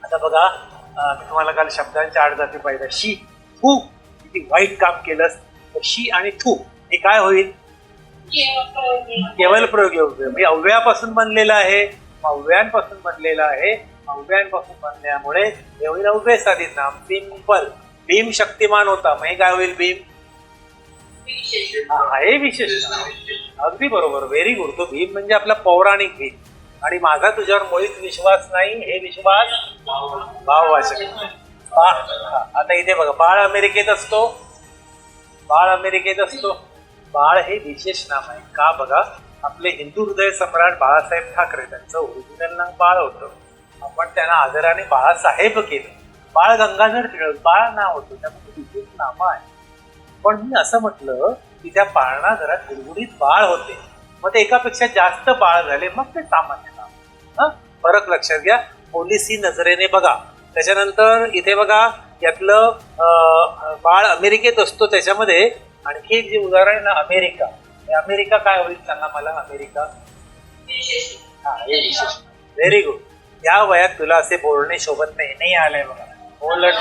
आता बघा, मी तुम्हाला काल शब्दांच्या आड जाती पाहिजे. शी थू, किती वाईट काम केलंस. तर शी आणि थू हे काय होईल? केवळ प्रयोग योग्य. म्हणजे अव्ययापासून बनलेला आहे, अव्ययांपासून बनलेला आहे. अव्ययांपासून बनल्यामुळे हे होईल अव्यय साधित नाम. सिंपल. भीम शक्तिमान होता, मग हे काय होईल? भीम हे विशेष नाम. अगदी बरोबर, व्हेरी गुड. तो भीम म्हणजे आपला पौराणिक भीम. आणि माझा तुझ्यावर मुळीच विश्वास नाही, हे विश्वास भाववाचक. आता इथे बघा, बाळ अमेरिकेत असतो, बाळ अमेरिकेत असतो. बाळ हे विशेष नाम आहे. का? बघा, आपले हिंदू हृदय सम्राट बाळासाहेब ठाकरे, त्यांचं ओरिजिनल नाव बाळ होतं. आपण त्यांना आदराने बाळासाहेब केलं. बाळ गंगाधर टिळक बाळ नाव होतं, त्यामुळे विशेष नाम आहे. पण मी असं म्हटलं की त्या पाळणा घरात गुडगुडीत बाळ होते, मग ते एकापेक्षा जास्त बाळ झाले, मग ते सामान्य नाव. फरक लक्षात घ्या. पोलिसी नजरेने बघा. त्याच्यानंतर इथे बघा, यातलं बाळ अमेरिकेत असतो, त्याच्यामध्ये आणखी एक जे उदाहरण आहे ना, अमेरिका. अमेरिका काय होईल सांगा मला? अमेरिका हा, हे विशेष. Very good. या वयात तुला असे बोलणे शोभत नाही. नाही आलंय बघा, बोलत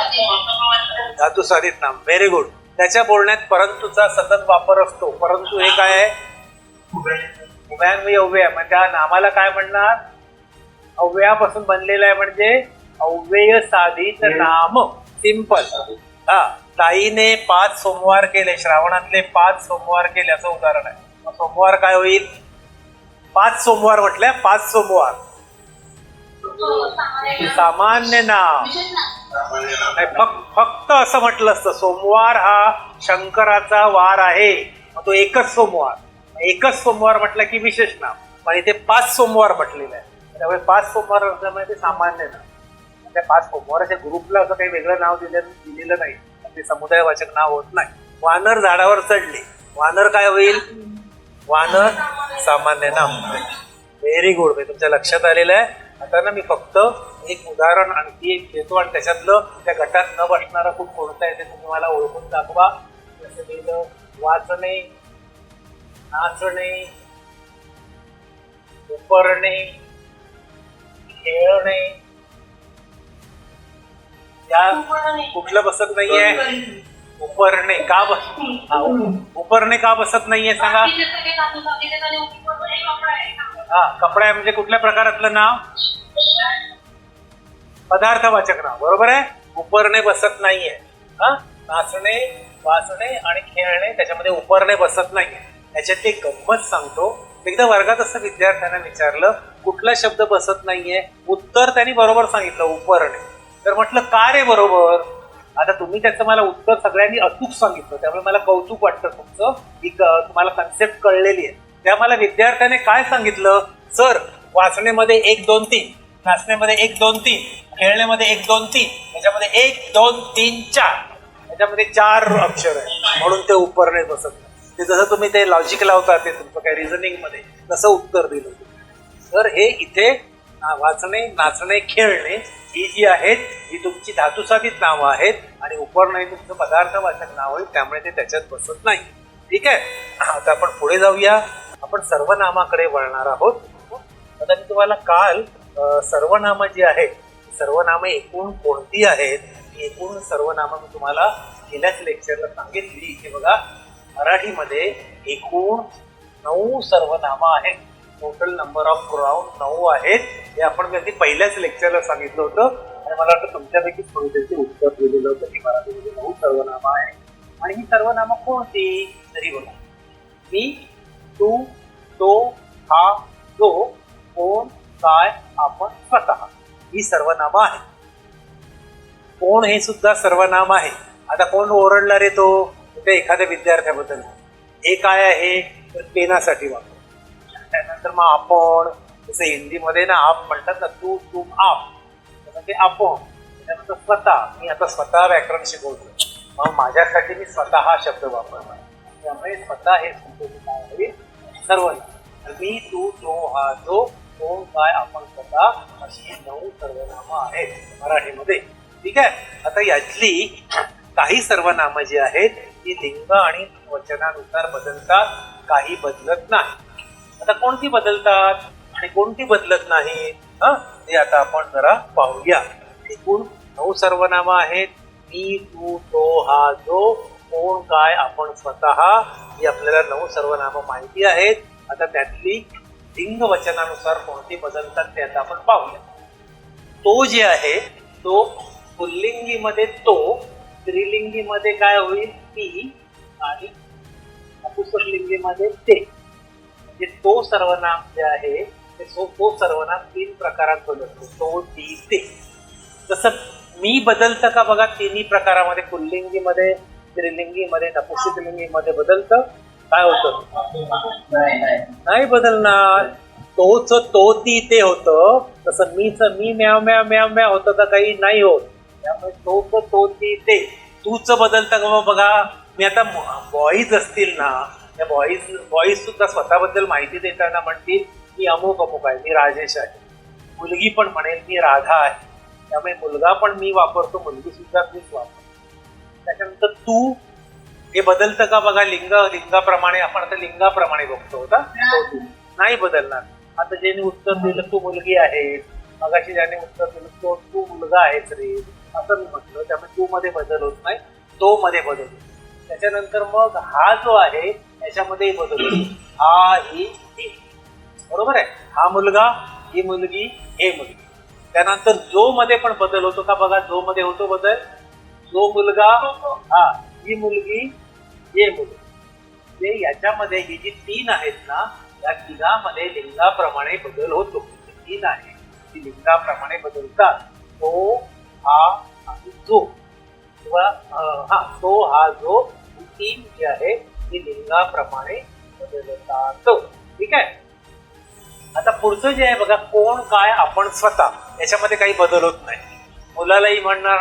धातू साधित नाम. Very good. त्याच्या बोलण्यात परंतुचा सतत वापर असतो. परंतु हे काय आहे? उभ्यान्वयी अव्यय. मग त्या नामाला काय म्हणणार? अव्ययापासून बनलेलं आहे, म्हणजे अव्यय साधित नाम. सिंपल. हा, ताईने 5 सोमवार केले, श्रावणातले 5 सोमवार केले, असं उदाहरण आहे. मग सोमवार काय होईल? 5 सोमवार म्हटल्या, 5 सोमवार. सामान्य नाम. फक्त असं म्हटलं असतं, सोमवार हा शंकराचा वार आहे, मग तो एकच सोमवार. एकच सोमवार म्हटलं की विशेष नाम. पण इथे 5 सोमवार म्हटलेलं आहे, त्यामुळे 5 सोमवार असल्यामुळे ते सामान्य नाम. त्या 5 सोमवाराच्या ग्रुपला असं काही वेगळं नाव दिलेलं नाही, ते समुदायवाचक नाव होत नाही. वानर झाडावर चढले, वानर काय होईल? वानर सामान्य नाम. Very good. मी तुमच्या लक्षात आलेलं आहे. आता ना मी फक्त एक उदाहरण आणखी एक देतो आणि त्याच्यातलं त्या गटात न बसणारं खूप कोणतं आहे ते तुम्ही मला ओळखून दाखवा. जसं लिहिलं, वाचणे, नाचणे, उपरणे, खेळणे. या कुठलं बसत नाहीये? उपरणे का उपरणे का बसत नाहीये सांगा? हा, कपडा आहे म्हणजे कुठल्या प्रकारातलं नाव? पदार्थवाचक नाव. बरोबर आहे. उपरणे बसत नाहीये. हा, नाचणे, वाचणे आणि खेळणे, त्याच्यामध्ये उपरणे बसत नाहीये. याच्यात एक गंमत सांगतो. एकदा वर्गात असं विद्यार्थ्यांना विचारलं, कुठला शब्द बसत नाहीये? उत्तर त्यांनी बरोबर सांगितलं, उपरणे. तर म्हटलं का रे बरोबर? आता तुम्ही त्याचं मला उत्तर सगळ्यांनी अचूक सांगितलं, त्यामुळे मला कौतुक वाटतं तुमचं, की तुम्हाला कन्सेप्ट कळलेली आहे. त्या मला विद्यार्थ्याने काय सांगितलं? सर, वाचण्यामध्ये 1, 2, 3, नाचण्यामध्ये 1, 2, 3, खेळण्यामध्ये 1, 2, 3, त्याच्यामध्ये 1, 2, 3, 4, त्याच्यामध्ये 4 अक्षर आहे, म्हणून ते उपरणे बसत नाही. ते जसं तुम्ही ते लॉजिक लावता, ते तुमचं काय रिझनिंग मध्ये तसं उत्तर दिलं. तर हे इथे वाचणे, नाचणे, खेळणे ही जी आहेत ही तुमची धातुसाधित नावं आहेत आणि उपरणे तुमचं पदार्थवाचक नाव आहे, त्यामुळे ते त्याच्यात बसत नाही. ठीक आहे. आता आपण पुढे जाऊया. आपण सर्वनामाकडे वळणार आहोत. आता मी तुम्हाला काल सर्वनामं जी आहेत, सर्वनामं एकूण कोणती आहेत, एकूण सर्वनामं मी तुम्हाला गेल्याच लेक्चरला सांगितली. की बघा, मराठीमध्ये एकूण 9 सर्वनामं आहेत. टोटल नंबर ऑफ प्रोनाउन 9 आहेत. हे आपण मी अगदी पहिल्याच लेक्चरला सांगितलं होतं आणि मला वाटतं तुमच्यापैकी थोडी त्याचे उत्तर दिलेलं होतं की मराठीमध्ये 9 सर्वनामं आहे. आणि ही सर्वनामं कोणती तरी बघा, मी, तू, तो, हा, जो, कोण, काय, आपण, स्वतः ही सर्वनामं आहेत. कोण हे सुद्धा सर्वनाम आहे. आता कोण ओरडला रे तो, ते एखाद्या विद्यार्थ्याबद्दल. हे काय आहे तर पेनासाठी वापर. त्यानंतर मग आपण, जसं हिंदीमध्ये ना आप म्हणतात ना, तू, तुम, आप, ते आपण. त्यानंतर स्वतः, मी आता स्वतः व्याकरण शिकवतो, मग माझ्यासाठी मी स्वतः हा शब्द वापरला. त्यामुळे स्वतः हे सर्वनाम. मी, तू, तो, हा, जो, कोण, काय, आपण, स्वतः अशी 9 सर्वनामं आहेत मराठीमध्ये. ठीक आहे. आता यातली काही सर्वनामं जी आहेत ती लिंग आणि वचनानुसार बदलतात, काही बदलत नाही. आता कोणती बदलतात आणि कोणती बदलत नाही ते आता आपण जरा पाहूया. एकूण 9 सर्वनामं आहेत. मी, तू, तो, हा, जो, कोण, काय, आपण, स्वतः ही आपल्याला 9 सर्वनामं माहिती आहेत. आता त्यातली लिंग वचनानुसार कोणती बदलतात ते आता आपण पाहूया. तो जे आहे तो पुल्लिंगीमध्ये तो, स्त्रीलिंगीमध्ये काय होईल ती, आणि नपुंसकलिंगीमध्ये ते. म्हणजे तो सर्वनाम जे आहे ते तो सर्वनाम 3 प्रकारात बदलतो. तो, ती, ते. तसं मी बदलतं का बघा, तिन्ही प्रकारामध्ये, पुल्लिंगीमध्ये, स्त्रीलिंगीमध्ये, नपुंसकलिंगीमध्ये बदलतं. काय होतं? नाही बदलणार. तोच तो, ती, ते होतं. तसं मीच मी, म्याव म्याव म्याव म्याव होतं का काही नाही होत. त्यामुळे तो, ती, ते. तूच बदलतं का बघा. मी आता बॉईज असतील ना, त्या बॉईज सुद्धा स्वतःबद्दल माहिती देताना म्हणतील मी अमुक अमुक आहे, मी राजेश आहे. मुलगी पण म्हणेल मी राधा आहे. त्यामुळे मुलगा पण मी वापरतो, मुलगी सुद्धा मीच वापरतो. त्याच्यानंतर तू हे बदलतं का बघा, लिंगाप्रमाणे. आपण आता लिंगाप्रमाणे बघतो होता. नाही बदलणार. आता ज्याने उत्तर दिलं तू मुलगी आहे, मगाशी ज्याने उत्तर दिलं तो तू मुलगा आहेस रे, असं मी म्हटलं. त्यामुळे तू मध्ये बदल होत नाही, तो मध्ये बदल होतो. त्याच्यानंतर मग हा जो आहे याच्यामध्ये बदल होतो. हा, ही, ती. बरोबर आहे. हा मुलगा, ही मुलगी, हे मुलगी. त्यानंतर जो मध्ये पण बदल होतो का बघा, जो मध्ये होतो बदल. जो मुलगा, हा, ही मुलगी, हे मुलगी. ते याच्यामध्ये ही जी 3 आहेत ना, या 3मध्ये लिंगाप्रमाणे बदल होतो. 3 आहे ती लिंगाप्रमाणे बदलतात. तो, हा आणि जो, किंवा तो, हा, जो, 3 जे आहे ती लिंगाप्रमाणे बदलतात. ठीक आहे. आता पुढचं जे आहे बघा, कोण, काय, आपण, स्वतः, याच्यामध्ये काही बदल होत नाही. मुलालाही म्हणणार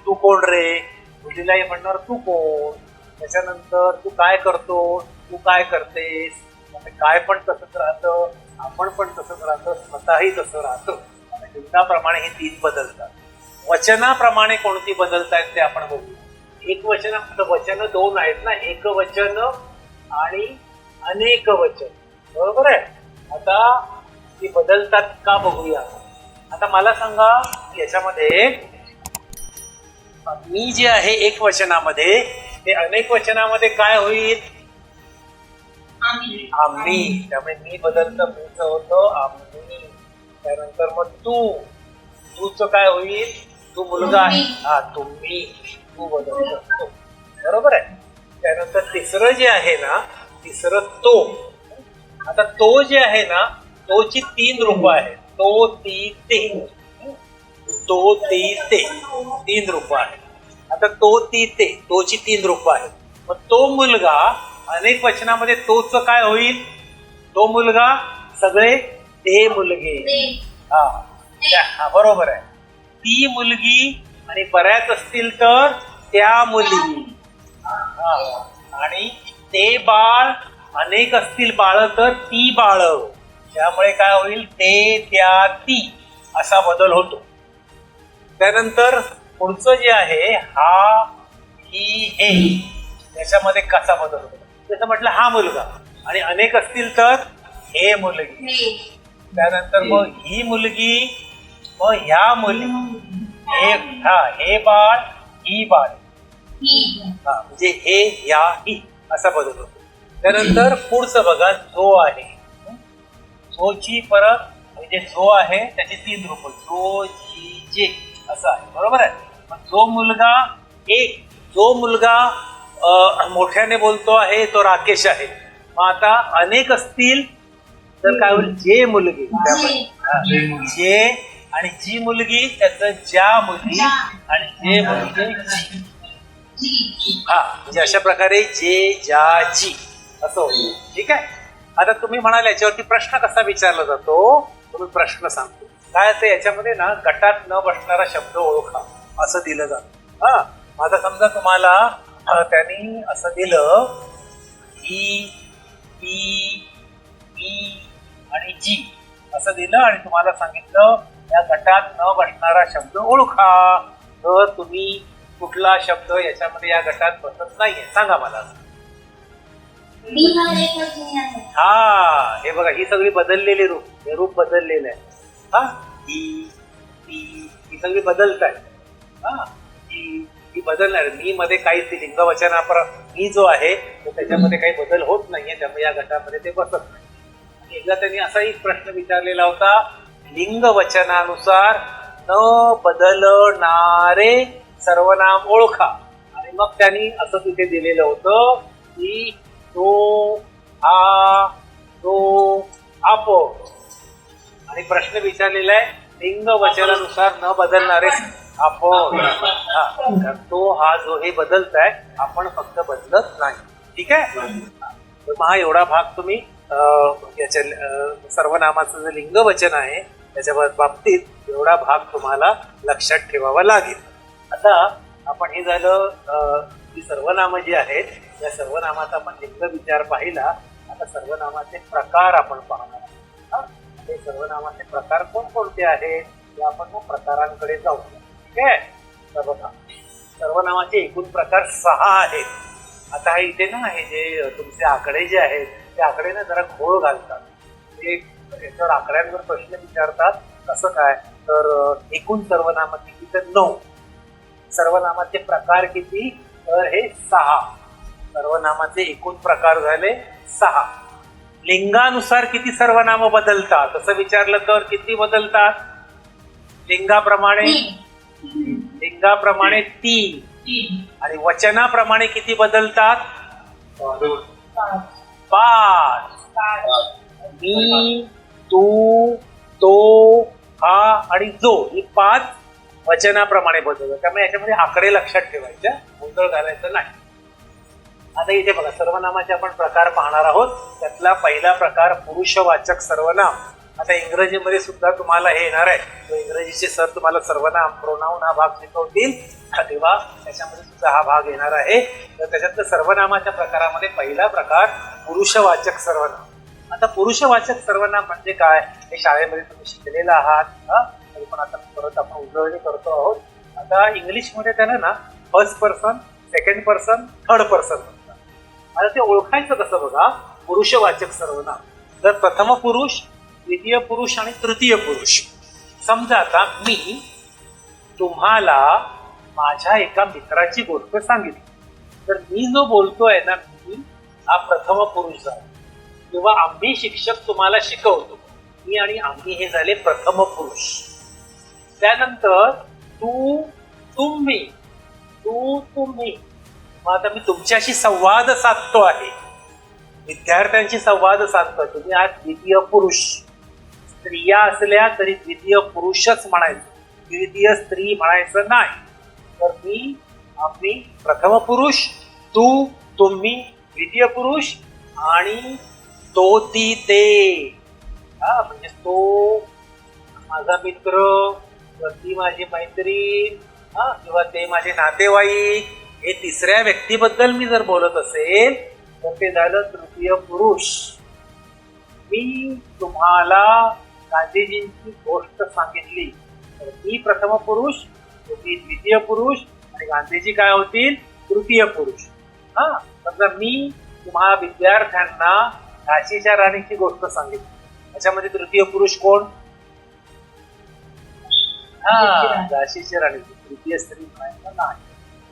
तू कोण रे, मुलीलाही म्हणणार तू कोण. त्याच्यानंतर तू काय करतो, तू काय करतेस. काय पण तसंच राहतं, आपण पण तसंच राहतं, स्वतःही तसं राहतं. लिंगाप्रमाणे हे 3 बदलतात. वचनाप्रमाणे कोणती बदलतायत ते आपण बघू. एक वचन 2 आहेत ना, एक वचन आणि अनेक वचन. बरोबर आहे. आता ती बदलतात का बघूया. आता मला सांगा, याच्यामध्ये मी जे आहे एक वचनामध्ये, ते अनेक वचनामध्ये काय होईल. आम्ही. त्यामुळे मी बदलतं, मीच होतं आम्ही. त्यानंतर मग तूच काय होईल, तू मुलगा आहे, हा, तुम्ही. तू बदलतो. बरोबर आहे. त्यानंतर तिसरं जे आहे ना, तिसरं तो. आता तो जे आहे ना, तोची 3 रूपं आहेत. तो, ती, ते. तो, ती, ते 3 रूपं आहेत. आता तो, ती, ते, तोची 3 रूपं आहेत. मग तो मुलगा, अनेक वचनामध्ये तोच काय होईल. तो मुलगा, सगळे ते मुलगे. हा, बरोबर आहे. ती मुलगी, आणि बऱ्याच असतील तर त्या मुली. आणि ते बाळ, अनेक असतील बाळ तर ती बाळ. त्यामुळे काय होईल, ते, त्या, ती असा बदल होतो. त्यानंतर पुढचं जे आहे, हा, ही, हे, याच्यामध्ये कसा बदल होतो. जसं म्हटलं हा मुलगा, आणि अनेक असतील तर हे मुलगी. त्यानंतर मग ही मुलगी, मग ह्या मुली, हे बाळ, ही बाळ. म्हणजे हे, या, ही असा बदल होतो. त्यानंतर पुढचं बघा, जो आहे. जोची परत म्हणजे जो आहे त्याची 3 रूप, जो जी जे असं आहे, बरोबर आहे. मग जो मुलगा मोठ्याने बोलतो आहे तो राकेश आहे. मग आता अनेक असतील तर काय होईल, जे मुलगी त्यामुळे जे आणि जी मुलगी त्याचं ज्या मुलगी आणि जे मुलगी हा, म्हणजे अशा प्रकारे जे ज्या जी असं होतं. ठीक आहे. आता तुम्ही म्हणाल याच्यावरती प्रश्न कसा विचारला जातो, तुम्ही प्रश्न सांगतो काय असं याच्यामध्ये ना, गटात न बसणारा शब्द ओळखा असं दिलं जातं. हा, आता समजा तुम्हाला त्यांनी असं दिलं ही ती ई आणि जी असं दिलं आणि तुम्हाला सांगितलं या गटात न बसणारा शब्द ओळखा, तर तुम्ही कुठला शब्द याच्यामध्ये या गटात बसत नाहीये सांगा मला. हा, हे बघा ही सगळी बदललेली रूप, हे रूप बदललेलं आहे. हा, ही सगळी बदलत आहे. हा, ही बदलणार. मी मध्ये काहीच लिंग वचनापर मी जो आहे तो त्याच्यामध्ये काही बदल होत नाहीये, त्यामुळे या गटामध्ये ते बसत नाही. आणि एकदा त्यांनी असा एक प्रश्न विचारलेला होता, लिंग वचनानुसार न बदलणारे सर्वनाम ओळखा. आणि मग त्यांनी असं तिथे दिलेलं होतं की तो, हा, तो, आप. आणि प्रश्न विचारलेला आहे लिंग वचनानुसार न बदलणारे आपण. तो हा जो हे बदलत आहे, आपण फक्त बदलत नाही. ठीक आहे. तर मग हा एवढा भाग तुम्ही याच्या सर्वनामाचं जे लिंग वचन आहे त्याच्या बाबतीत एवढा भाग तुम्हाला लक्षात ठेवावा लागेल. आता आपण हे झालं ही सर्वनामं जी आहेत या सर्वनामाचा आपण लिंग विचार पाहिला. आता सर्वनामाचे प्रकार आपण पाहणार आहोत. ते सर्वनामाचे प्रकार कोणकोणते आहेत ते आपण मग प्रकारांकडे जाऊ. ठीक आहे. तर बघा, सर्वनामाचे एकूण प्रकार 6 आहेत. आता हे इथे ना हे जे तुमचे आकडे जे आहेत ते आकडे ना जरा घोळ घालतात. ते याच्यावर आकड्यांवर प्रश्न विचारतात. कसं काय, तर एकूण सर्वनाम किती, तर 9. सर्वनामाचे प्रकार किती, तर हे 6. सर्वनामाचे एकूण प्रकार झाले 6. लिंगानुसार किती सर्वनाम बदलतात असं विचारलं तर किती बदलतात, लिंगाप्रमाणे 3 आणि वचनाप्रमाणे किती बदलतात 5. मी, तू, तो, हा आणि जो ही 5 वचनाप्रमाणे बदलतात. त्यामुळे याच्यामध्ये आकडे लक्षात ठेवायचे, गोंधळ घालायचं नाही. आता इथे बघा सर्वनामाचे आपण प्रकार पाहणार आहोत. त्यातला पहिला प्रकार पुरुषवाचक सर्वनाम. आता इंग्रजीमध्ये सुद्धा तुम्हाला हे येणार आहे, तो इंग्रजीचे सर तुम्हाला सर्वनाम प्रोनाउन हा भाग शिकवतील तेव्हा त्याच्यामध्ये सुद्धा हा भाग येणार आहे. तर त्याच्यातलं सर्वनामाच्या प्रकारामध्ये पहिला प्रकार पुरुषवाचक सर्वनाम. आता पुरुषवाचक सर्वनाम म्हणजे काय हे शाळेमध्ये तुम्ही शिकलेलं आहात, तरी पण आता परत आपण उजळणी करतो आहोत. आता इंग्लिशमध्ये त्याला ना first person, second person, third person म्हणतात. आता ते ओळखायचं कसं बघा, पुरुषवाचक सर्वनाम तर प्रथम पुरुष, द्वितीय पुरुष आणि तृतीय पुरुष. समजा आता मी तुम्हाला माझ्या एका मित्राची गोष्ट सांगितली, तर मी जो बोलतोय ना मी हा प्रथम पुरुष झाला. किंवा आम्ही शिक्षक तुम्हाला शिकवतो, मी आणि आम्ही हे झाले प्रथम पुरुष. त्यानंतर तू, तुम्ही, तू, तुम्ही. मग आता मी तुमच्याशी संवाद साधतो आहे, विद्यार्थ्यांशी संवाद साधतोय, तुम्ही आज द्वितीय पुरुष. स्त्रिया असल्या तरी द्वितीय पुरुषच म्हणायचं, द्वितीय स्त्री म्हणायचं नाही. तर मी, आम्ही प्रथम पुरुष, तू, तुम्ही द्वितीय पुरुष आणि तो, ती, ते. म्हणजे तो माझा मित्र, ती माझी मैत्रीण, किंवा ते माझे नातेवाईक. हे तिसऱ्या व्यक्तीबद्दल मी जर बोलत असेल तर ते झालं तृतीय पुरुष. मी तुम्हाला गांधीजींची गोष्ट सांगितली तर मी प्रथम पुरुष, तुम्ही द्वितीय पुरुष आणि गांधीजी काय होतील तृतीय पुरुष. समजा मी तुम्हा विद्यार्थ्यांना झाशीच्या राणीची गोष्ट सांगितली, त्याच्यामध्ये तृतीय पुरुष कोण, झाशीची राणी. तृतीय स्त्री म्हणायचं नाही.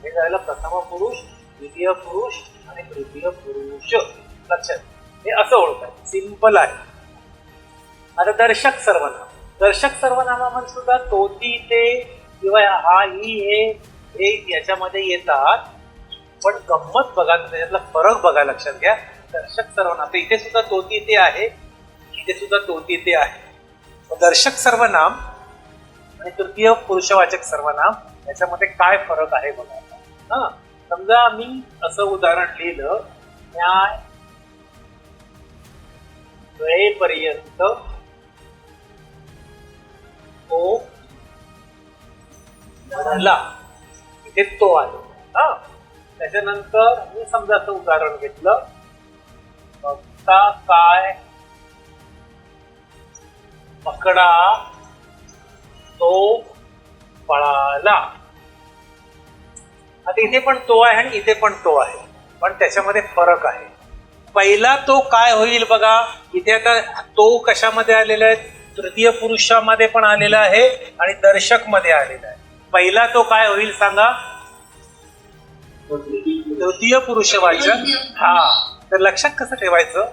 हे झालं प्रथम पुरुष, द्वितीय पुरुष आणि तृतीय पुरुष. लक्षात हे असं ओळखायचं, सिंपल आहे. आता दर्शक सर्वनाम. दर्शक सर्वनामामध्ये सुद्धा तो ती ते किंवा हा ही हे याच्यामध्ये येतात. पण गंमत बघा, त्याच्यातला फरक बघा, लक्षात घ्या. दर्शक सर्वनाम तर इथे सुद्धा तो ती ते आहे, इथे सुद्धा तो ती ते आहे. दर्शक सर्वनाम आणि तृतीय पुरुषवाचक सर्वनाम याच्यामध्ये काय फरक आहे बघा. हा, समजा मी असं उदाहरण लिहिलं, न्याय वेळेपर्यंत तो म्हणला, इथे तो आलो. हा, त्याच्यानंतर मी समजा असं उदाहरण घेतलं, बघता काय पकडा तो पळाला. आता इथे पण तो आहे आणि इथे पण तो आहे, पण त्याच्यामध्ये फरक आहे. पहिला तो काय होईल बघा, इथे आता तो कशामध्ये आलेला आहे, तृतीय पुरुषामध्ये पण आलेला आहे आणि दर्शक मध्ये आलेला आहे. पहिला तो काय होईल सांगा, तृतीय पुरुषवाचक. हा, तर लक्षात कसं ठेवायचं,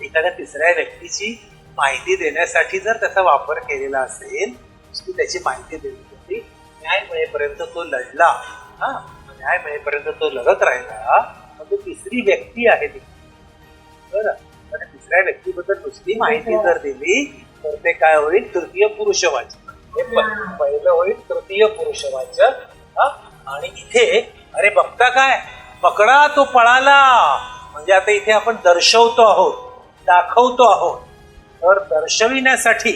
एखाद्या तिसऱ्या व्यक्तीची माहिती देण्यासाठी जर त्याचा वापर केलेला असेल, की त्याची माहिती देण्यासाठी न्याय मिळेपर्यंत तो लढला. हा, न्याय मिळेपर्यंत तो लढत राहिला, मग तो तिसरी व्यक्ती आहे ती. बरं, आणि तिसऱ्या व्यक्तीबद्दल दुसरी माहिती जर दिली तर ते काय होईल, तृतीय पुरुषवाचक. हे पहिलं होईल तृतीय पुरुषवाचक. हा, आणि इथे अरे बघता काय पकडा तो पळाला, म्हणजे आता इथे आपण दर्शवतो आहोत, दाखवतो आहोत. तर दर्शविण्यासाठी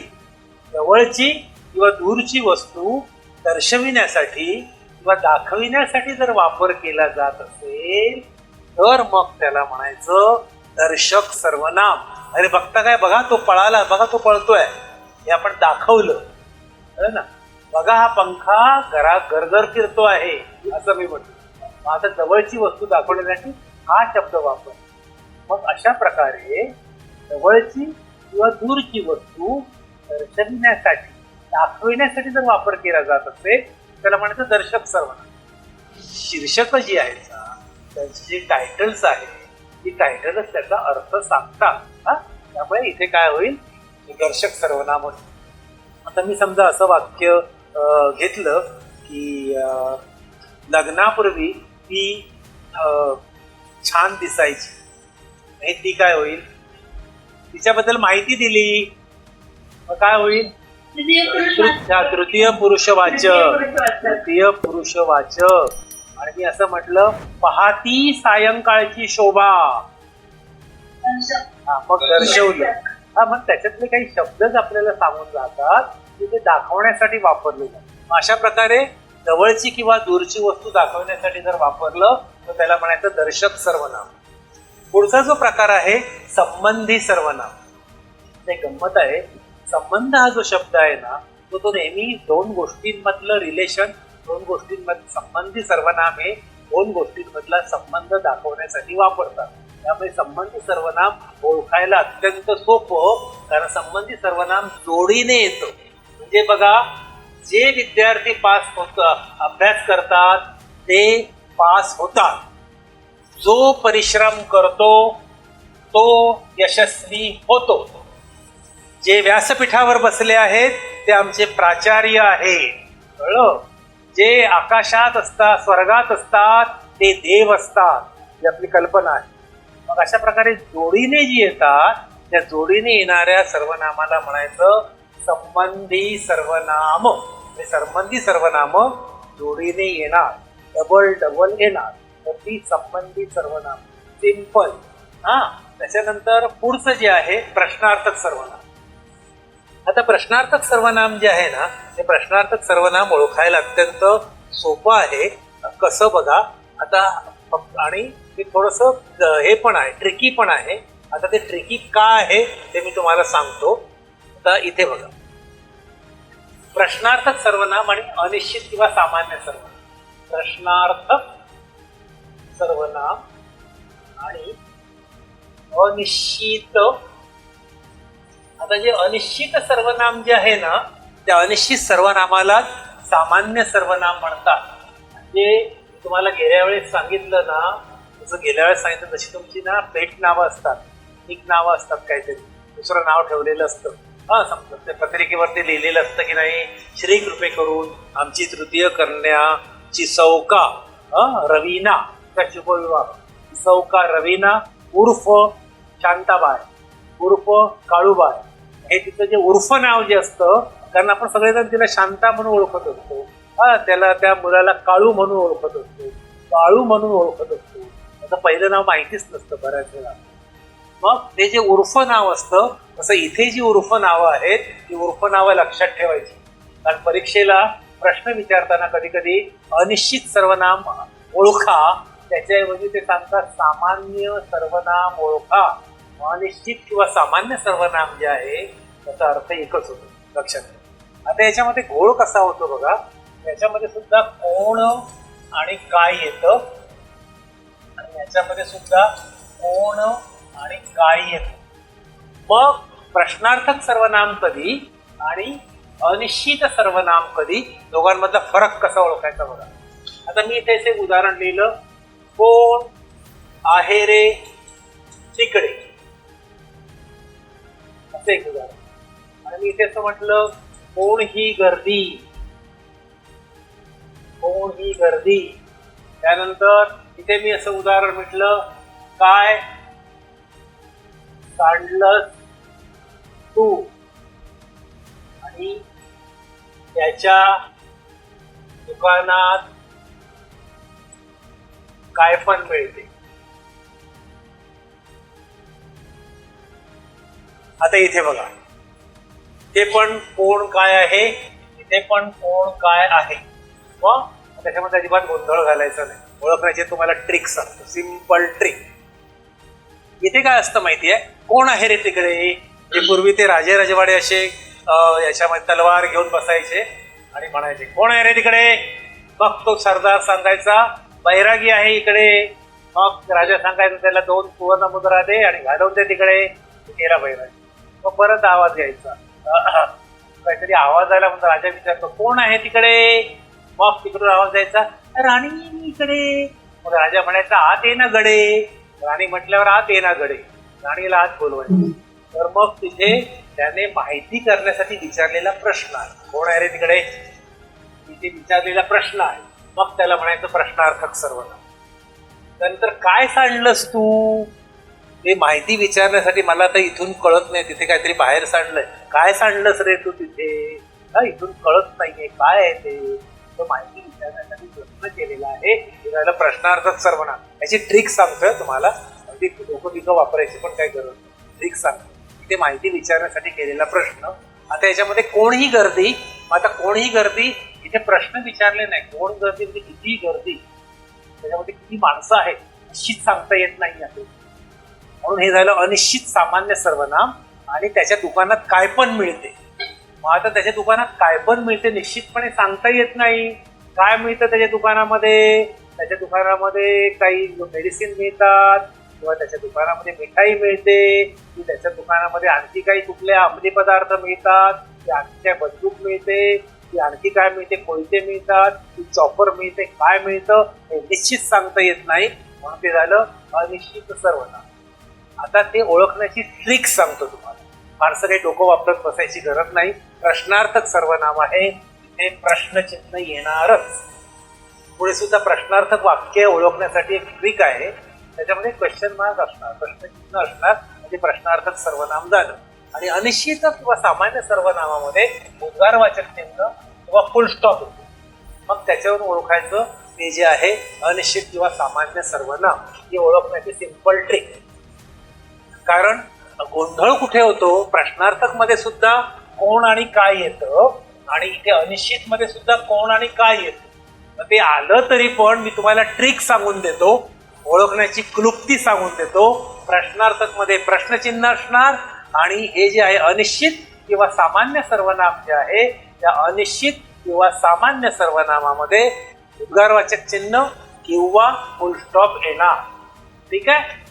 जवळची किंवा दूरची वस्तू दर्शविण्यासाठी किंवा दाखविण्यासाठी जर वापर केला जात असेल तर मग त्याला म्हणायचं दर्शक सर्वनाम. अरे बघता काय, बघा तो पळाला, बघा तो पळतोय, हे आपण दाखवलं ना. बघा हा पंखा घरात गरगर फिरतो आहे, असं मी म्हटलं. आता जवळची वस्तू दाखवण्यासाठी हा शब्द वापर. मग अशा प्रकारे जवळची किंवा दूरची वस्तू दर्शविण्यासाठी दाखविण्यासाठी जर वापर केला जात असेल त्याला म्हणायचं दर्शक सर्वनाम. शीर्षक जी आहेत ना, त्यांची जी टायटल्स आहेत ती टायटलच त्याचा अर्थ सांगतात. हा, त्यामुळे इथे काय होईल, दर्शक सर्वनाम होईल. आता मी समजा असं वाक्य घेतलं की लग्नापूर्वी ती छान दिसायची, आणि ती काय होईल, तिच्याबद्दल माहिती दिली, मग काय होईल, तृतीय पुरुषवाचक. तृतीय पुरुषवाचक. आणि मी असं म्हटलं पहाती सायंकाळची शोभा, हा, मग दर्शवलं. हा, मग त्याच्यातले काही शब्दच आपल्याला सांगून जातात की ते दाखवण्यासाठी वापरले जातात. अशा प्रकारे जवळची किंवा दूरची वस्तू दाखवण्यासाठी जर वापरलं तर त्याला म्हणायचं दर्शक सर्वनाम. पुढचा जो प्रकार आहे संबंधी सर्वनाम. ते गंमत आहे, संबंध हा जो शब्द आहे ना तो नेहमी दोन गोष्टींमधलं रिलेशन, दोन गोष्टींमधलं संबंधी सर्वनाम हे दोन गोष्टींमधला संबंध दाखवण्यासाठी वापरतात. त्यामुळे संबंधी सर्वनाम ओळखायला अत्यंत सोपं, कारण संबंधी सर्वनाम जोडीने येतं. म्हणजे बघा, जे विद्यार्थी पास अभ्यास करतात ते पास होतात, जो परिश्रम करतो तो यशस्वी होतो. जे व्यासपीठावर बसले आहेत ते आमचे प्राचार्य आहेत, कळलं. जे आकाशात असतात, स्वर्गात असतात ते देव असतात, ही आपली कल्पना आहे. मग अशा प्रकारे जोडीने जी येतात त्या जोडीने येणाऱ्या सर्वनामाला म्हणायचं संबंधी सर्वनाम. हे संबंधी सर्वनाम जोडीने येणार, डबल डबल येणार, तर ती संबंधी सर्वनाम. सिंपल. हा, त्याच्यानंतर पुढचं जे आहे प्रश्नार्थक सर्वनाम. आता प्रश्नार्थक सर्वनाम जे आहे ना, ते प्रश्नार्थक सर्वनाम ओळखायला अत्यंत सोपं आहे. कसं बघा आता, आणि ते थोडंसं हे पण आहे, ट्रिकी पण आहे. आता ते ट्रिकी का आहे ते मी तुम्हाला सांगतो. आता इथे बघा, प्रश्नार्थक सर्वनाम आणि अनिश्चित किंवा सामान्य सर्वनाम. प्रश्नार्थक सर्वनाम आणि अनिश्चित. आता जे अनिश्चित सर्वनाम जे आहे ना, त्या अनिश्चित सर्वनामाला सामान्य सर्वनाम म्हणतात. म्हणजे तुम्हाला गेल्या वेळेस सांगितलं ना, जसं गेल्या वेळेस सांगितलं तशी तुमची ना पेट नावं असतात, एक नावं असतात काहीतरी, दुसरं नाव ठेवलेलं असतं. हा समजा त्या पत्रिकेवरती लिहिलेलं असतं की नाही, श्री कृपे करून आमची तृतीय कन्याची सौका रवीना चा शुभविवाह. सौका रवीना उर्फ शांताबाई उर्फ काळूबाई, हे तिचं जे उर्फ नाव जे असतं, कारण आपण सगळेजण तिला शांता म्हणून ओळखत असतो, त्याला त्या मुलाला काळू म्हणून ओळखत असतो, काळू म्हणून ओळखत असतो. आता पहिलं नाव माहितीच नसतं बऱ्याच वेळा. मग ते जे उर्फ नाव असतं, तसं इथे जी उर्फ नावं आहेत ती उर्फ नावं लक्षात ठेवायची. कारण परीक्षेला प्रश्न विचारताना कधी कधी अनिश्चित सर्वनाम ओळखा, त्याच्याऐवजी ते सांगतात सामान्य सर्वनाम ओळखा. अनिश्चित किंवा सामान्य सर्वनाम जे आहे त्याचा अर्थ एकच होतो, लक्षात ठेवा. आता याच्यामध्ये घोळ कसा होतो बघा, याच्यामध्ये सुद्धा कोण आणि काय येतं, आणि याच्यामध्ये सुद्धा कोण आणि काय येतं. मग प्रश्नार्थक सर्वनाम कधी आणि अनिश्चित सर्वनाम कधी, दोघांमधला फरक कसा ओळखायचा बघा. आता मी इथे एक उदाहरण लिहिलं, कोण आहे रे तिकडे, असं एक उदाहरण. आणि मी इथे असं म्हटलं, कोण ही गर्दी, कोण ही गर्दी. त्यानंतर इथे मी असं उदाहरण म्हटलं, काय सांडलंस तू, आणि त्याच्या दुकानात काय पण मिळते. आता इथे बघा, इथे पण कोण काय आहे, इथे पण कोण काय आहे. मग त्याच्यामध्ये अजिबात गोंधळ घालायचा नाही, ओळखण्याचे तुम्हाला ट्रिक सांगतो, सिंपल ट्रिक. इथे काय असतं माहितीये, कोण आहे रे तिकडे. जे पूर्वी ते राजे राजवाडे असे याच्यामध्ये तलवार घेऊन बसायचे आणि म्हणायचे कोण आहे रे तिकडे. मग तो सरदार सांगायचा बैरागी आहे इकडे. मग राजा सांगायचा त्याला 2 सुवर्ण मुद्रा दे आणि घालवून दे तिकडे. गेला बैरागी. मग परत आवाज यायचा, काहीतरी आवाज आला म्हणून राजा विचारतो कोण आहे तिकडे. मग तिकडून आवाज यायचा राणी इकडे. मग राजा म्हणायचा आत ये ना गडे. राणी म्हटल्यावर आत ये ना गडे, राणीला आत बोलवायचं. तर मग तिथे त्याने माहिती करण्यासाठी विचारलेला प्रश्न आहे, कोण आहे रे तिकडे, तिथे विचारलेला प्रश्न आहे. मग त्याला म्हणायचं प्रश्नार्थक सर्वनाम. नंतर काय सांडलंस तू, ते माहिती विचारण्यासाठी मला तर इथून कळत नाही, तिथे काहीतरी बाहेर सांडलंय. काय सांडलंस रे तू तिथे, इथून कळत नाहीये काय आहे ते. तो माहिती विचारण्यासाठी प्रश्न केलेला आहे, त्याला प्रश्नार्थक सर्वनाम. याची ट्रिक सांगतोय तुम्हाला, अगदी डोकं बिकं वापरायची पण काही गरज नाही, ट्रिक सांगतो. ते माहिती विचारण्यासाठी केलेला प्रश्न. आता याच्यामध्ये कोणही गर्दी. आता कोणही गर्दी, इथे प्रश्न विचारले नाही, कोण गर्दी म्हणजे किती गर्दी, त्याच्यामध्ये किती माणसं आहेत निश्चित सांगता येत नाही आहे. म्हणून हे झालं अनिश्चित सामान्य सर्वनाम. आणि त्याच्या दुकानात काय पण मिळते. मग आता त्याच्या दुकानात काय पण मिळते निश्चितपणे सांगता येत नाही. काय मिळतं त्याच्या दुकानामध्ये, त्याच्या दुकानामध्ये काही मेडिसिन मिळतात, किंवा त्याच्या दुकानामध्ये मिठाई मिळते, की त्याच्या दुकानामध्ये आणखी काही कुठले अंमली पदार्थ मिळतात, की आणखी काय बंदूक मिळते, की आणखी काय मिळते, कोयते मिळतात, की चॉपर मिळते, काय मिळतं हे निश्चित सांगता येत नाही. म्हणून ते झालं अनिश्चित सर्वनाम. आता ते ओळखण्याची ट्रिक सांगतो तुम्हाला, फारसं काही डोकं वापरत बसायची गरज नाही. प्रश्नार्थक सर्वनाम आहे, तिथे प्रश्नचिन्ह येणारच. पुढे सुद्धा प्रश्नार्थक वाक्य ओळखण्यासाठी एक ट्रिक आहे, त्याच्यामध्ये क्वेश्चन मार्क असणार, प्रश्नचिन्ह असणार, म्हणजे प्रश्नार्थक सर्वनाम झालं. आणि अनिश्चित किंवा सामान्य सर्वनामामध्ये उद्गारवाचक चिन्ह किंवा फुल स्टॉप होतो. मग त्याच्यावरून ओळखायचं ते जे आहे अनिश्चित किंवा सामान्य सर्वनाम, हे ओळखण्याची सिंपल ट्रिक. कारण गोंधळ कुठे होतो, प्रश्नार्थक मध्ये सुद्धा कोण आणि काय येतं, आणि इथे अनिश्चित मध्ये सुद्धा कोण आणि काय येतं. ते आलं तरी पण मी तुम्हाला ट्रिक सांगून देतो, ओळखण्याची क्लुप्ती सांगून देतो. प्रश्नार्थक मध्ये प्रश्नचिन्ह असणार, आणि हे जे आहे अनिश्चित किंवा सामान्य सर्वनाम जे आहे त्या अनिश्चित किंवा सामान्य सर्वनामामध्ये उद्गारवाचक चिन्ह किंवा फुल स्टॉप येणार. ठीक आहे.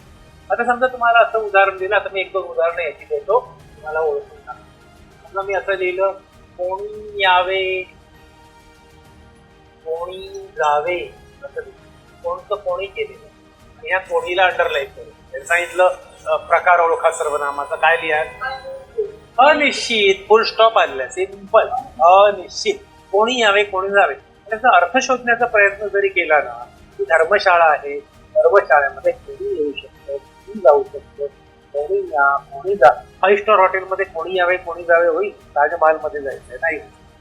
आता समजा तुम्हाला असं उदाहरण दिलं, आता मी 1-2 उदाहरणं याची देतो, तुम्हाला ओळखून टाका. समजा मी असं लिहिलं, कोणी यावे, कोणी जावे, असं लिहिलं. कोणतं कोणी केलेलं. आणि ह्या कोणीला अंडरलाईन करू. त्यांनी सांगितलं प्रकार ओळखा सर्वनामाचा. काय लिहा? अनिश्चित. फुल स्टॉप आलेला, सिंपल. अनिश्चित. कोणी यावे कोणी जावे त्याचा अर्थ शोधण्याचा प्रयत्न जरी केला ना, की धर्मशाळा आहे, धर्मशाळेमध्ये कोणी येऊ शकतं, कोणी जाऊ शकतं, कोणी या कोणी जा. 5 स्टार हॉटेलमध्ये कोणी यावे कोणी जावे होईल? ताजमहालमध्ये जायचंय नाही,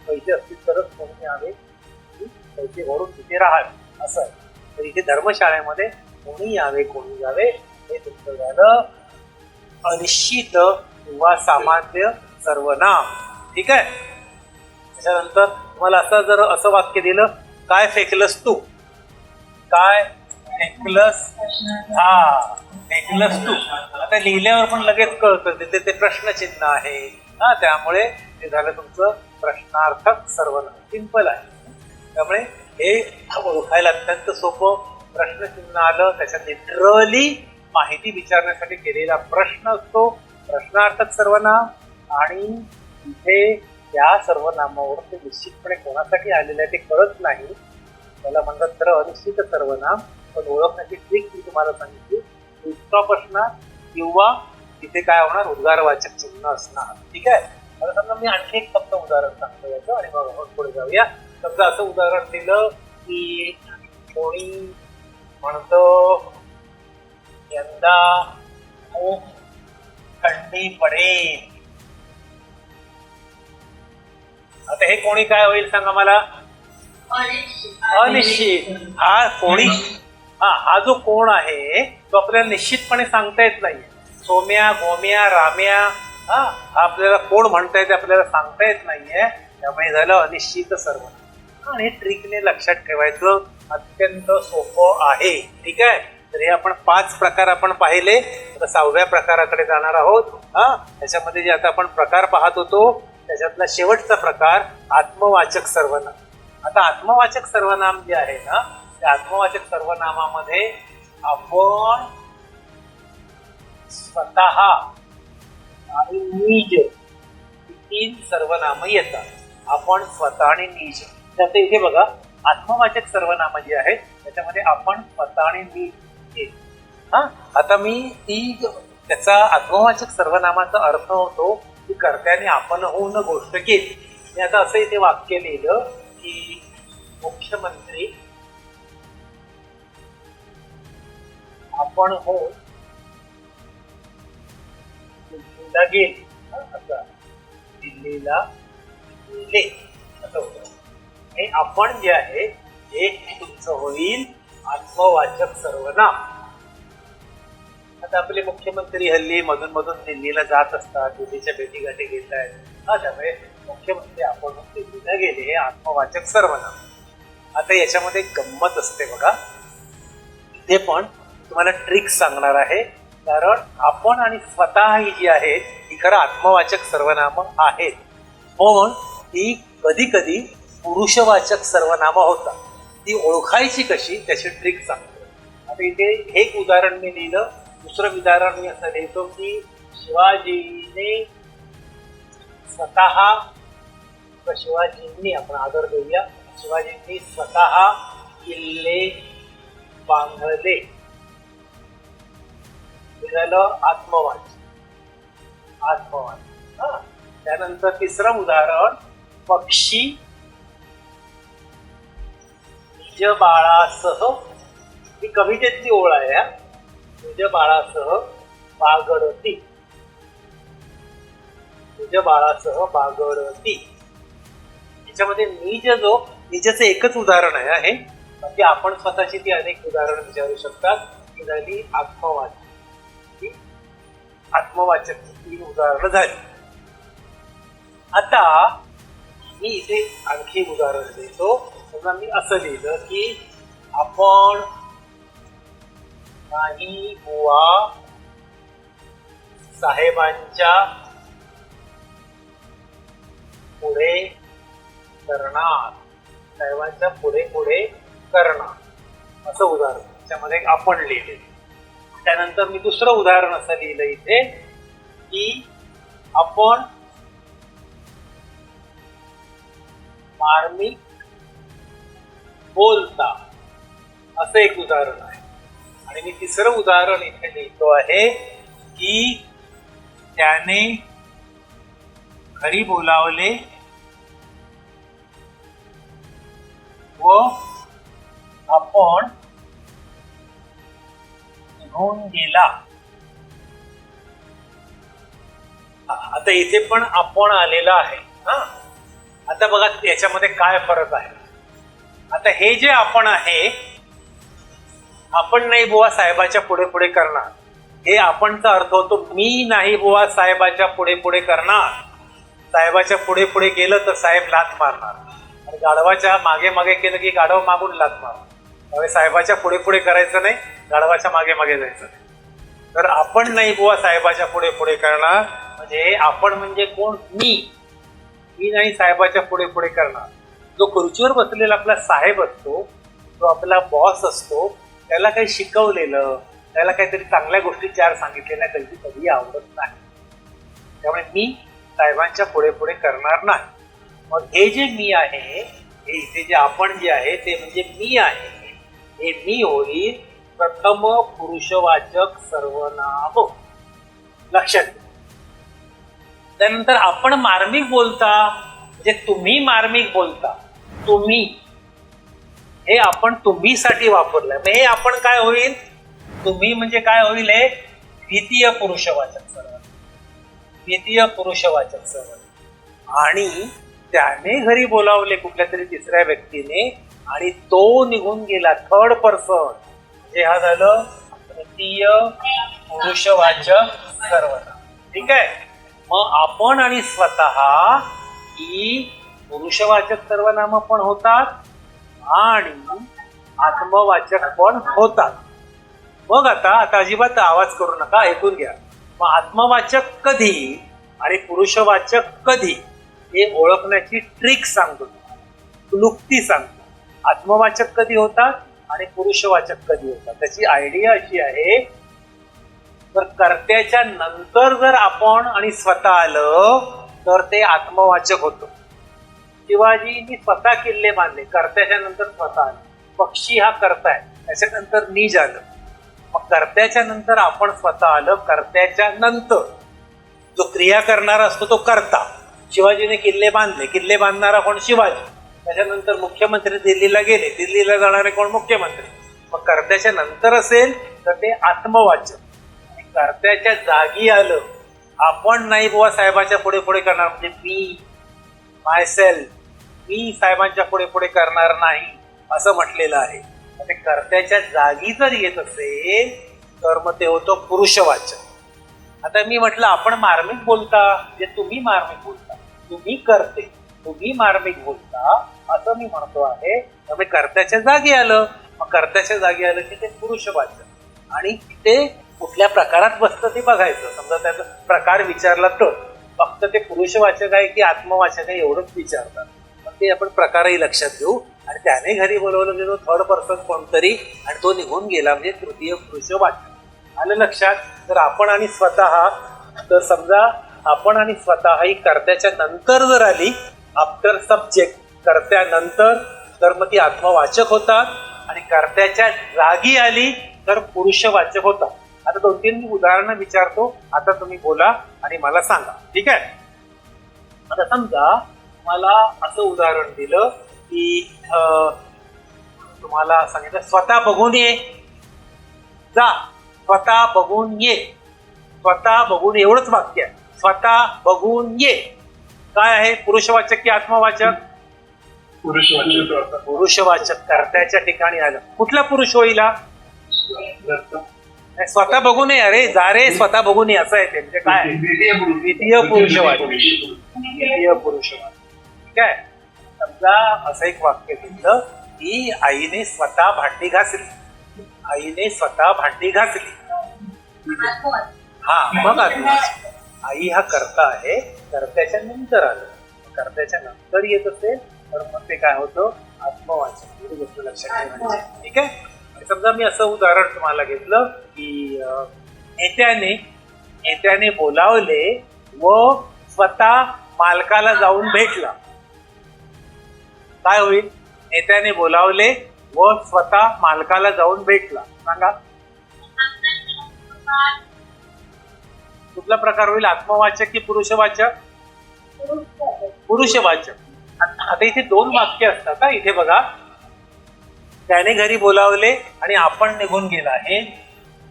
पैसे असतील तरच कोणी यावे, पैसे भरून तिथे राहावे असं. तर इथे धर्मशाळेमध्ये कोणी यावे कोणी जावे हे तुमचं झालं अनिश्चित किंवा सामान्य सर्वनाम. ठीक आहे. त्याच्यानंतर तुम्हाला असं वाक्य दिलं, काय फेकलस तू? काय फेकलस? हा, फेकलस तू. आता लिहिल्यावर पण लगेच कळतं तिथे ते प्रश्नचिन्ह आहे. हा, त्यामुळे ते झालं तुमचं प्रश्नार्थक सर्वनाम. सिंपल आहे. त्यामुळे हे ओळखायला अत्यंत सोपं. प्रश्नचिन्ह आलं, त्याच्यात लिटरली माहिती विचारण्यासाठी केलेला प्रश्न असतो, प्रश्नार्थक सर्वनाम. आणि इथे त्या सर्वनामावर ते निश्चितपणे कोणासाठी आलेलं आहे ते कळत नाही, त्याला म्हणतात तर अनिश्चित सर्वनाम. पण ओळखण्याची ट्रिक मी तुम्हाला सांगितली. स्टॉप असणार किंवा तिथे काय होणार, उद्गारवाचक चिन्ह असणार. ठीक आहे. आता समजा मी आणखी एक फक्त उदाहरण सांगतो याचं आणि मग आपण पुढे जाऊया. समजा असं उदाहरण दिलं की कोणी म्हणतो यंदा खूप थंडी पडेल. आता हे कोणी काय होईल सांगा मला? अनिश्चित. हा कोणी, हा जो कोण आहे तो आपल्याला निश्चितपणे सांगता येत नाही. सोम्या, गोम्या, राम्या, हा आपल्याला कोण म्हणता येते आपल्याला सांगता येत नाहीये. त्यामुळे झालं अनिश्चित सर्वनाम. आणि ट्रिकने लक्षात ठेवायचं अत्यंत सोपं आहे. ठीक आहे. तर हे आपण 5 प्रकार आपण पाहिले. तर 6व्या प्रकाराकडे जाणार आहोत. हा, त्याच्यामध्ये जे आता आपण प्रकार पाहत होतो त्याच्यातला शेवटचा प्रकार आत्मवाचक सर्वनाम. आता आत्मवाचक सर्वनाम जे आहे ना, त्या आत्मवाचक सर्वनामामध्ये आपण स्वतः आणि निज 3 सर्वनाम येतात. आपण स्वतः आणि निज. त्यात इथे बघा आत्मवाचक सर्वनाम जे आहेत त्याच्यामध्ये आपण स्वतः आणि निज. हा, आता मी त्याचा आत्मवाचक सर्वनामाचा अर्थ होतो की कर्त्याने आपण होऊन गोष्ट केली. मी आता असं इथे वाक्य लिहिलं की मुख्यमंत्री आपण हो दिल्लीला गेले. असं दिल्लीला गेले असं होतं. हे आपण जे आहे हे तुमचं होईल आत्मवाचक सर्वनाम. आता आपले मुख्यमंत्री हल्ली मधून मधून दिल्लीला जात असतात, दिल्लीच्या भेटीगाठी घेत आहेत. त्यामुळे मुख्यमंत्री आपण दिल्लीला गेले हे आत्मवाचक सर्वनाम. आता याच्यामध्ये गंमत असते बघा. इथे पण तुम्हाला ट्रिक सांगणार आहे, कारण आपण आणि स्वतः ही जी आहेत ही खरं आत्मवाचक सर्वनाम आहेत. पण ती कधी कधी पुरुषवाचक सर्वनाम होतात. ती ओळखायची कशी त्याची ट्रिक सांगतो. आता इथे हे एक उदाहरण मी लिहिलं. दुसरं उदाहरण मी असं लिहितो की शिवाजीने स्वतः, शिवाजींनी आपण आदर देऊया, शिवाजींनी स्वतः किल्ले बांधले. हे झालं आत्मवाचक. हा, त्यानंतर तिसरं उदाहरण पक्षी निज बाळासह. ही कवितेतली ओळ आहे. निज बाळासह बागडती. निज बाळासह बागडती. याच्यामध्ये निजचं एकच उदाहरण आहे. म्हणजे आपण स्वतःची ती अनेक उदाहरणं विचारू शकतात. ही झाली आत्मवाचक. आत्मवाचक 3 उदाहरणं झाली. आता मी इथे आणखी उदाहरण देतो. समजा मी असं लिहिलं की आपण नाही बुवा साहेबांच्या पुढे करणार. साहेबांच्या पुढे पुढे करणार असं उदाहरण त्याच्यामध्ये आपण लिहिले. त्यानंतर मी दुसरं उदाहरण असं लिहिलं इथे की आपण मार्मिक बोलता असं एक उदाहरण आहे. आणि मी तिसरं उदाहरण इथे लिहितो आहे की त्याने घरी बोलावले व आपण निघून गेला. आता इथे पण आपण आलेला आहे. हा, आता बघा याच्यामध्ये काय फरक आहे. आता हे जे आपण आहे, आपण नाही बुवा साहेबाच्या पुढे पुढे करणार, हे आपणचा अर्थ होतो मी नाही बुवा साहेबाच्या पुढे पुढे करणार. साहेबाच्या पुढे पुढे गेलं तर साहेब लाथ मारणार, आणि गाढवाच्या मागे मागे केलं की गाढव मागून लाथ मारणार. त्यामुळे साहेबाच्या पुढे पुढे करायचं नाही, गाढवाच्या मागे मागे जायचं नाही. तर आपण नाही बुवा साहेबाच्या पुढे पुढे करणार, म्हणजे आपण म्हणजे कोण? मी नाही साहेबाच्या पुढे पुढे करणार. जो खुर्चीवर बसलेला आपला साहेब असतो, जो आपला बॉस असतो, त्याला काही शिकवलेलं, त्याला काहीतरी चांगल्या गोष्टी चार सांगितलेल्या कधी कधी आवडत नाही. त्यामुळे मी साहेबांच्या पुढे पुढे करणार नाही. मग हे जे मी आहे, हे इथे जे आपण जे आहे ते म्हणजे मी आहे. हे मी होईल प्रथम पुरुषवाचक सर्वनाम. लक्षात घ्या. त्यानंतर आपण मार्मिक बोलता, म्हणजे तुम्ही मार्मिक बोलता. तुम्ही हे आपण तुम्हीसाठी वापरलंय. हे आपण काय होईल? तुम्ही म्हणजे काय होईल? हे द्वितीय पुरुषवाचक सर्वनाम. द्वितीय पुरुषवाचक सर्वनाम. आणि त्याने घरी बोलावले कुठल्या तरी तिसऱ्या व्यक्तीने, आणि तो निघून गेला. थर्ड पर्सन, म्हणजे हा झालं तृतीय पुरुषवाचक सर्वनाम. ठीक आहे. मग आपण आणि स्वतः ही पुरुषवाचक सर्वनाम पण होतात आणि आत्मवाचक पण होतात. मग आता अजिबात आवाज करू नका, ऐकून घ्या. मग आत्मवाचक कधी आणि पुरुषवाचक कधी हे ओळखण्याची ट्रिक सांगतो, क्लुप्ती सांगतो. आत्मवाचक कधी होतात आणि पुरुषवाचक कधी होतात त्याची आयडिया अशी आहे. तर कर्त्याच्या नंतर जर आपण आणि स्वतः आलं तर ते आत्मवाचक होतं. शिवाजींनी स्वतः किल्ले बांधले, कर्त्याच्या नंतर स्वतः आलं. पक्षी हा कर्ता आहे, त्याच्यानंतर निज आलं. मग कर्त्याच्या नंतर आपण स्वतः आलं. कर्त्याच्या नंतर जो क्रिया करणारा असतो तो कर्ता. शिवाजीने किल्ले बांधले, किल्ले बांधणारा कोण? शिवाजी. त्याच्यानंतर मुख्यमंत्री दिल्लीला गेले, दिल्लीला जाणारे कोण? मुख्यमंत्री. मग कर्त्याच्या नंतर असेल तर ते आत्मवाचक. आणि कर्त्याच्या जागी आलं, आपण नाही बुवा साहेबाच्या पुढे पुढे करणार, म्हणजे मी मायसेल्फ, मी साहेबांच्या पुढे पुढे करणार नाही असं म्हटलेलं आहे. ते कर्त्याच्या जागी जर येत असेल तर मग ते होतं पुरुषवाचक. आता मी म्हटलं आपण मार्मिक बोलता, म्हणजे तुम्ही मार्मिक बोलता, तुम्ही करते, तुम्ही मार्मिक बोलता असं मी म्हणतो आहे. त्यामुळे कर्त्याच्या जागी आलं, मग कर्त्याच्या जागी आलं की ते पुरुषवाचक. आणि ते कुठल्या प्रकारात बसतं ते बघायचं. समजा त्याचा प्रकार विचारला तर फक्त ते पुरुषवाचक आहे की आत्मवाचक आहे एवढंच विचारतात. मग ते आपण प्रकारही लक्षात घेऊ. आणि त्याने घरी बोलवलं गेलो थर्ड पर्सन कोणतरी, आणि तो निघून गेला म्हणजे तृतीय पुरुषवाचक. आलं लक्षात? तर आपण आणि स्वतः, तर समजा आपण आणि स्वतः ही कर्त्याच्या नंतर जर आली, आफ्टर सब्जेक्ट, कर्त्यानंतर, तर मग ती आत्मवाचक होतात. आणि कर्त्याच्या जागी आली तर पुरुषवाचक होतात. आता 2-3 उदाहरणं विचारतो, आता तुम्ही बोला आणि मला सांगा. ठीक आहे. आता समजा मला असं उदाहरण दिलं की तुम्हाला सांगितलं स्वतः बघून ये, जा स्वतः बघून ये. स्वतः बघून, एवढंच वाक्य आहे. स्वतः बघून ये काय आहे? पुरुषवाचक की आत्मवाचक? पुरुषवाचक. पुरुषवाचक. कर्त्याच्या ठिकाणी आलं. कुठला पुरुष होईल? स्वतः बघून ये. अरे जा रे, स्वतः बघून ये असं आहे ते. म्हणजे काय? द्वितीय पुरुषवाचक. द्वितीय पुरुषवाचक. ठीक आहे. समजा असं एक वाक्य घेतलं की आईने स्वतः भांडी घासली. आईने स्वतः भांडी घासली. हा, मग आई हा कर्ता आहे. कर्त्याच्या नंतर आलं. कर्त्याच्या नंतर येत असेल तर मग ते काय होतं? आत्मवाचक. एवढी गोष्ट लक्षात ठेवायची. ठीक आहे. समजा मी असं उदाहरण तुम्हाला घेतलं की नेत्याने बोलावले व स्वतः मालकाला जाऊन भेटला. काय होईल? नेत्याने बोलावले व स्वतः मालकाला जाऊन भेटला. सांगा. कुठला प्रकार होईल, आत्मवाचक की पुरुषवाचक? पुरुषवाचक. आता इथे दोन वाक्य असतात हा. इथे बघा, त्याने घरी बोलावले आणि आपण निघून गेला, हे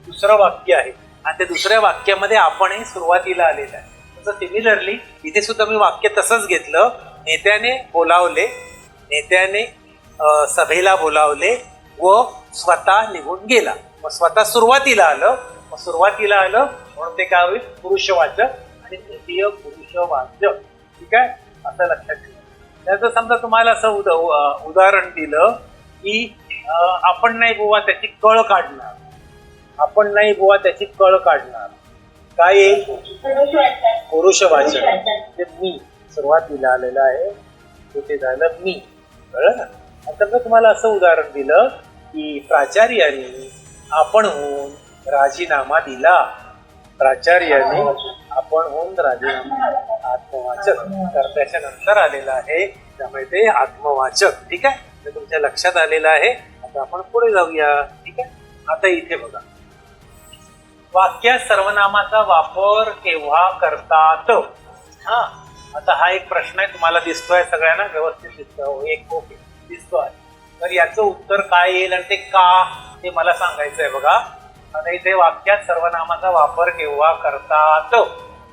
दुसरं वाक्य आहे. आणि त्या दुसऱ्या वाक्यामध्ये आपण हे सुरुवातीला आलेलं आहे. तसं सिमिलरली इथे सुद्धा मी वाक्य तसंच घेतलं. नेत्याने बोलावले, नेत्याने सभेला बोलावले व स्वतः निघून गेला. मग स्वतः सुरुवातीला आलं, मग सुरुवातीला आलं म्हणून ते काय होईल, पुरुषवाचक. आणि तृतीय पुरुषवाचक. ठीक आहे, असं लक्षात ठेवा. त्याचं समजा तुम्हाला असं उदाहरण दिलं की आपण नाही बुवा त्याची कळ काढणार, आपण नाही बुवा त्याची कळ काढणार, काय येईल, पुरुषवाचक. म्हणजे मी सुरुवातीला आलेलं आहे, ते झालं मी. कळलं ना. आता तुम्हाला असं उदाहरण दिलं की प्राचार्याने आपणहून राजीनामा दिला, प्राचार्याने आपणहून राजीनामा, आत्मवाचक. तर त्याच्या नंतर आलेलं आहे, त्यामुळे ते आत्मवाचक. ठीक आहे, ते तुमच्या लक्षात आलेलं आहे. आता आपण पुढे जाऊया. ठीक आहे, आता इथे बघा, वाक्यात सर्वनामाचा वापर केव्हा करतात. हा, आता हा एक प्रश्न आहे, तुम्हाला दिसतोय सगळ्यांना व्यवस्थित दिसतोय, एक ओके दिसतोय. तर याचं उत्तर काय येईल आणि ते का, ते मला सांगायचं आहे. बघा, आता इथे वाक्यात सर्वनामाचा वापर केव्हा करतात.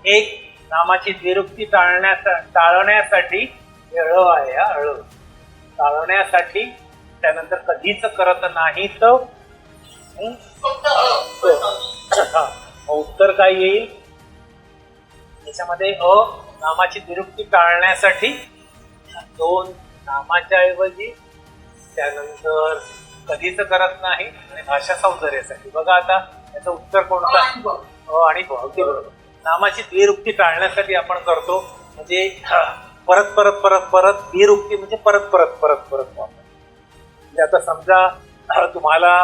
एक, नामाची द्विरुक्ती टाळण्यासाठी, ळ आहे हा, ळ टाळण्यासाठी. त्यानंतर कधीच करत नाहीत. उत्तर काय येईल याच्यामध्ये, नामाची द्विरुक्ती टाळण्यासाठी, दोन, नामाच्या ऐवजी, त्यानंतर कधीच करत नाही, आणि भाषा सौंदर्यासाठी. बघा आता याचं उत्तर कोणतं, आणि अगदी बरोबर. नामाची द्विरुक्ती टाळण्यासाठी आपण करतो, म्हणजे परत परत परत परत, द्विरुक्ती म्हणजे परत परत परत परत वापर. म्हणजे आता समजा तुम्हाला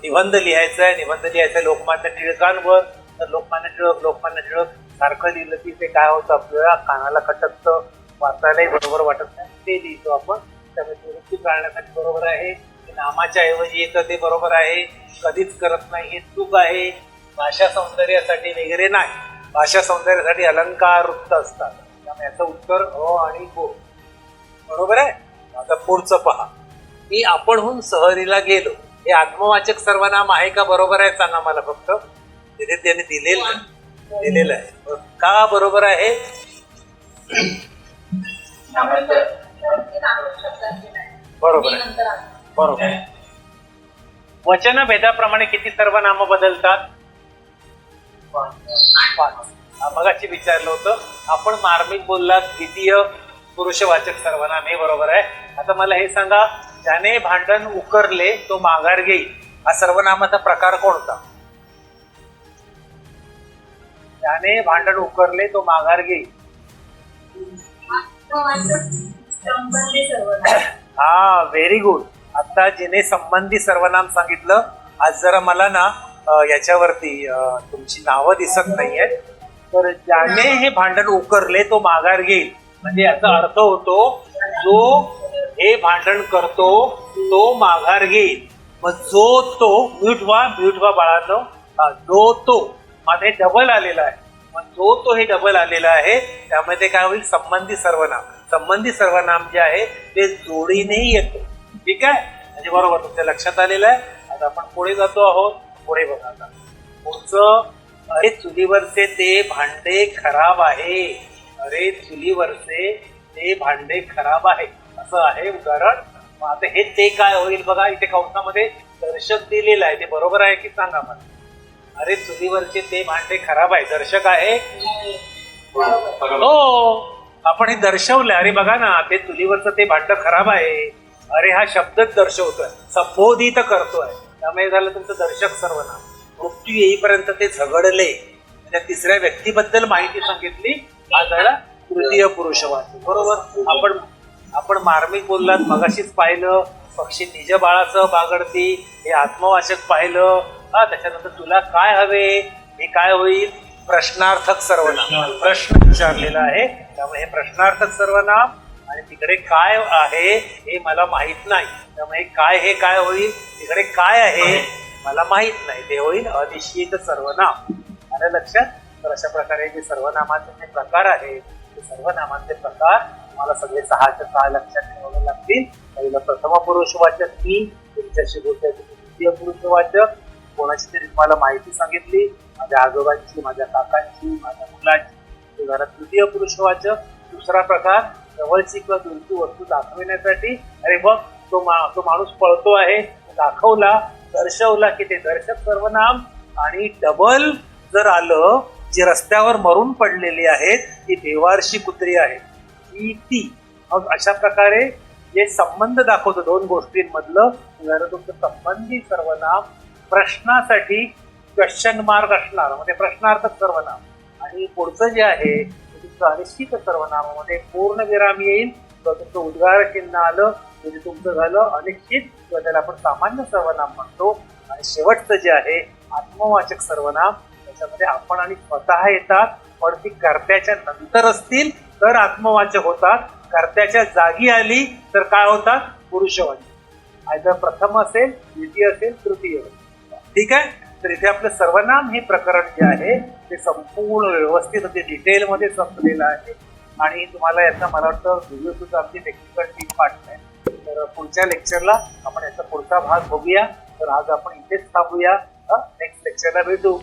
निबंध लिहायचा आहे, निबंध लिहायचा आहे लोकमान्य टिळकांवर, तर लोकमान्य टिळक सारखं लिहिलं की ते काय होतं, आपल्याला कानाला खटकतं, वाचायलाही बरोबर वाटत नाही, ते लिहितो आपण. त्यामुळे द्विरुक्ती टाळण्यासाठी बरोबर आहे. नामाच्या ऐवजी येतं ते बरोबर आहे. कधीच करत नाही हे चूक आहे. भाषा सौंदर्यासाठी वगैरे नाही, भाषा सौंदर्यासाठी अलंकार वृत्त असतात. त्यामुळे याचं उत्तर आणि हो बरोबर आहे. आता पुढचं पहा, मी आपणहून सहलीला गेलो, हे आत्मवाचक सर्वनाम आहे का, बरोबर आहे सांगा मला फक्त. तिथे त्याने दिलेलं आहे का, बरोबर आहे. बरोबर आहे, बरोबर. वचन भेदाप्रमाणे किती सर्वनाम बदलतात, 5. मगाशी विचारलं होतं आपण, मार्मिक बोललात, द्वितीय पुरुषवाचक सर्वनाम, हे बरोबर आहे. आता मला हे सांगा, ज्याने भांडण उकरले तो माघार घेईल, हा सर्वनामाचा प्रकार कोणता. ज्याने भांडण उकरले तो माघार घेईल, हा, व्हेरी गुड. आता जिने संबंधी सर्वनाम सांगितलं, आज जरा मला ना याच्यावरती तुमची नावं दिसत नाहीयेत. तर ज्याने हे भांडण उकरले तो माघार घेईल, म्हणजे याचा अर्थ होतो जो हे भांडण करतो तो माघार घेईल. मग जो तो, म्यूट व्हा बाळांनो, जो तो, मध्ये डबल आलेला आहे, मग जो तो हे डबल आलेला आहे, त्यामुळे ते काय होईल, संबंधी सर्वनाम. संबंधी सर्वनाम जे आहे ते जोडीने येतो. ठीक आहे, म्हणजे बरोबर तुमच्या लक्षात आलेलं आहे. आता आपण पुढे जातो आहोत. पुढे बघा, आता पुढचं, अरे चुलीवरचे ते भांडे खराब आहे, अरे चुलीवरचे ते भांडे खराब आहे, असं आहे उदाहरण. मग आता हे ते काय होईल बघा, इथे कंसामध्ये दर्शक दिलेलं आहे, ते बरोबर आहे की सांगा मला. अरे चुलीवरचे ते भांडे खराब आहे, दर्शक आहे. हो, आपण हे दर्शवलंय. अरे बघा ना, ते चुलीवरचं ते भांड खराब आहे, अरे हा शब्दच दर्शवतोय, संबोधित करतोय. त्यामुळे झालं तुमचं दर्शक सर्वनाम. मृत्यू येईपर्यंत ते झगडले, म्हणजे तिसऱ्या व्यक्तीबद्दल माहिती सांगितली, हा झाला तृतीय पुरुषवाचक. बरोबर. आपण मार्मिक बोललात, मगाशीच पाहिलं, पक्षी निज बाळासह बागडती, हे आत्मवाचक पाहिलं. हा, त्याच्यानंतर तुला काय हवे, हे काय होईल, प्रश्नार्थक सर्वनाम, प्रश्न विचारलेला आहे, त्यामुळे हे प्रश्नार्थक सर्वनाम. आणि तिकडे काय आहे हे मला माहित नाही, त्यामुळे काय, हे काय होईल, तिकडे काय आहे मला माहित नाही ते होईल अनिश्चित सर्वनाम. आलं लक्षात? तर अशा प्रकारे जे सर्वनामाचे जे प्रकार आहेत ते सर्वनामांचे प्रकार मला सगळे 6च्या 6 लक्षात ठेवावे लागतील. पहिलं प्रथम पुरुषवाचक मी, तुमच्याशी बोलतोय द्वितीय पुरुषवाचक, कोणाची तरी तुम्हाला माहिती सांगितली, माझ्या आजोबांची, माझ्या काकांची, माझ्या मुलांची, ते झालं तृतीय पुरुषवाचक. दुसरा प्रकार जवळची किंवा दूरची वस्तू दाखविण्यासाठी, अरे बघ तो माणूस पळतो आहे, दाखवला, दर्शवला की ते दर्शक सर्वनाम. आणि डबल जर आलं, जी रस्त्यावर मरून पडलेली आहेत ती बेवारशी कुत्री आहे ही ती. मग अशा प्रकारे जे संबंध दाखवतो दोन गोष्टींमधलं जर तुमचं संबंधी सर्वनाम प्रश्नासाठी क्वेश्चन मार्क असणार म्हणजे प्रश्नार्थक सर्वनाम. आणि पुढचं जे आहे ते तुमचं अनिश्चित सर्वनामामध्ये पूर्ण विराम येईल किंवा तुमचं उद्गार चिन्ह आलं म्हणजे तुमचं झालं अनिश्चित किंवा त्याला आपण सामान्य सर्वनाम म्हणतो. आणि शेवटचं जे आहे आत्मवाचक सर्वनाम, त्याच्यामध्ये आपण आणि स्वतः येतात, पण ती कर्त्याच्या नंतर असतील तर आत्मवाचक होतात, कर्त्याच्या जागी आली तर काय होतात? पुरुषवाचक. आयदर प्रथम असेल, द्वितीय असेल, तृतीय असेल. ठीक आहे. तर इथे आपलं सर्वनाम हे प्रकरण जे आहे ते संपूर्ण व्यवस्थित अगदी डिटेलमध्ये संपलेलं आहे. आणि तुम्हाला याचा मला वाटतं व्हिडिओ सुद्धा अगदी टेक्निकल टीम पाठवलाय. तर पुढच्या लेक्चरला आपण याचा पुढचा भाग बघूया. तर आज आपण इथेच थांबूया. नेक्स्ट लेक्चरला भेटू.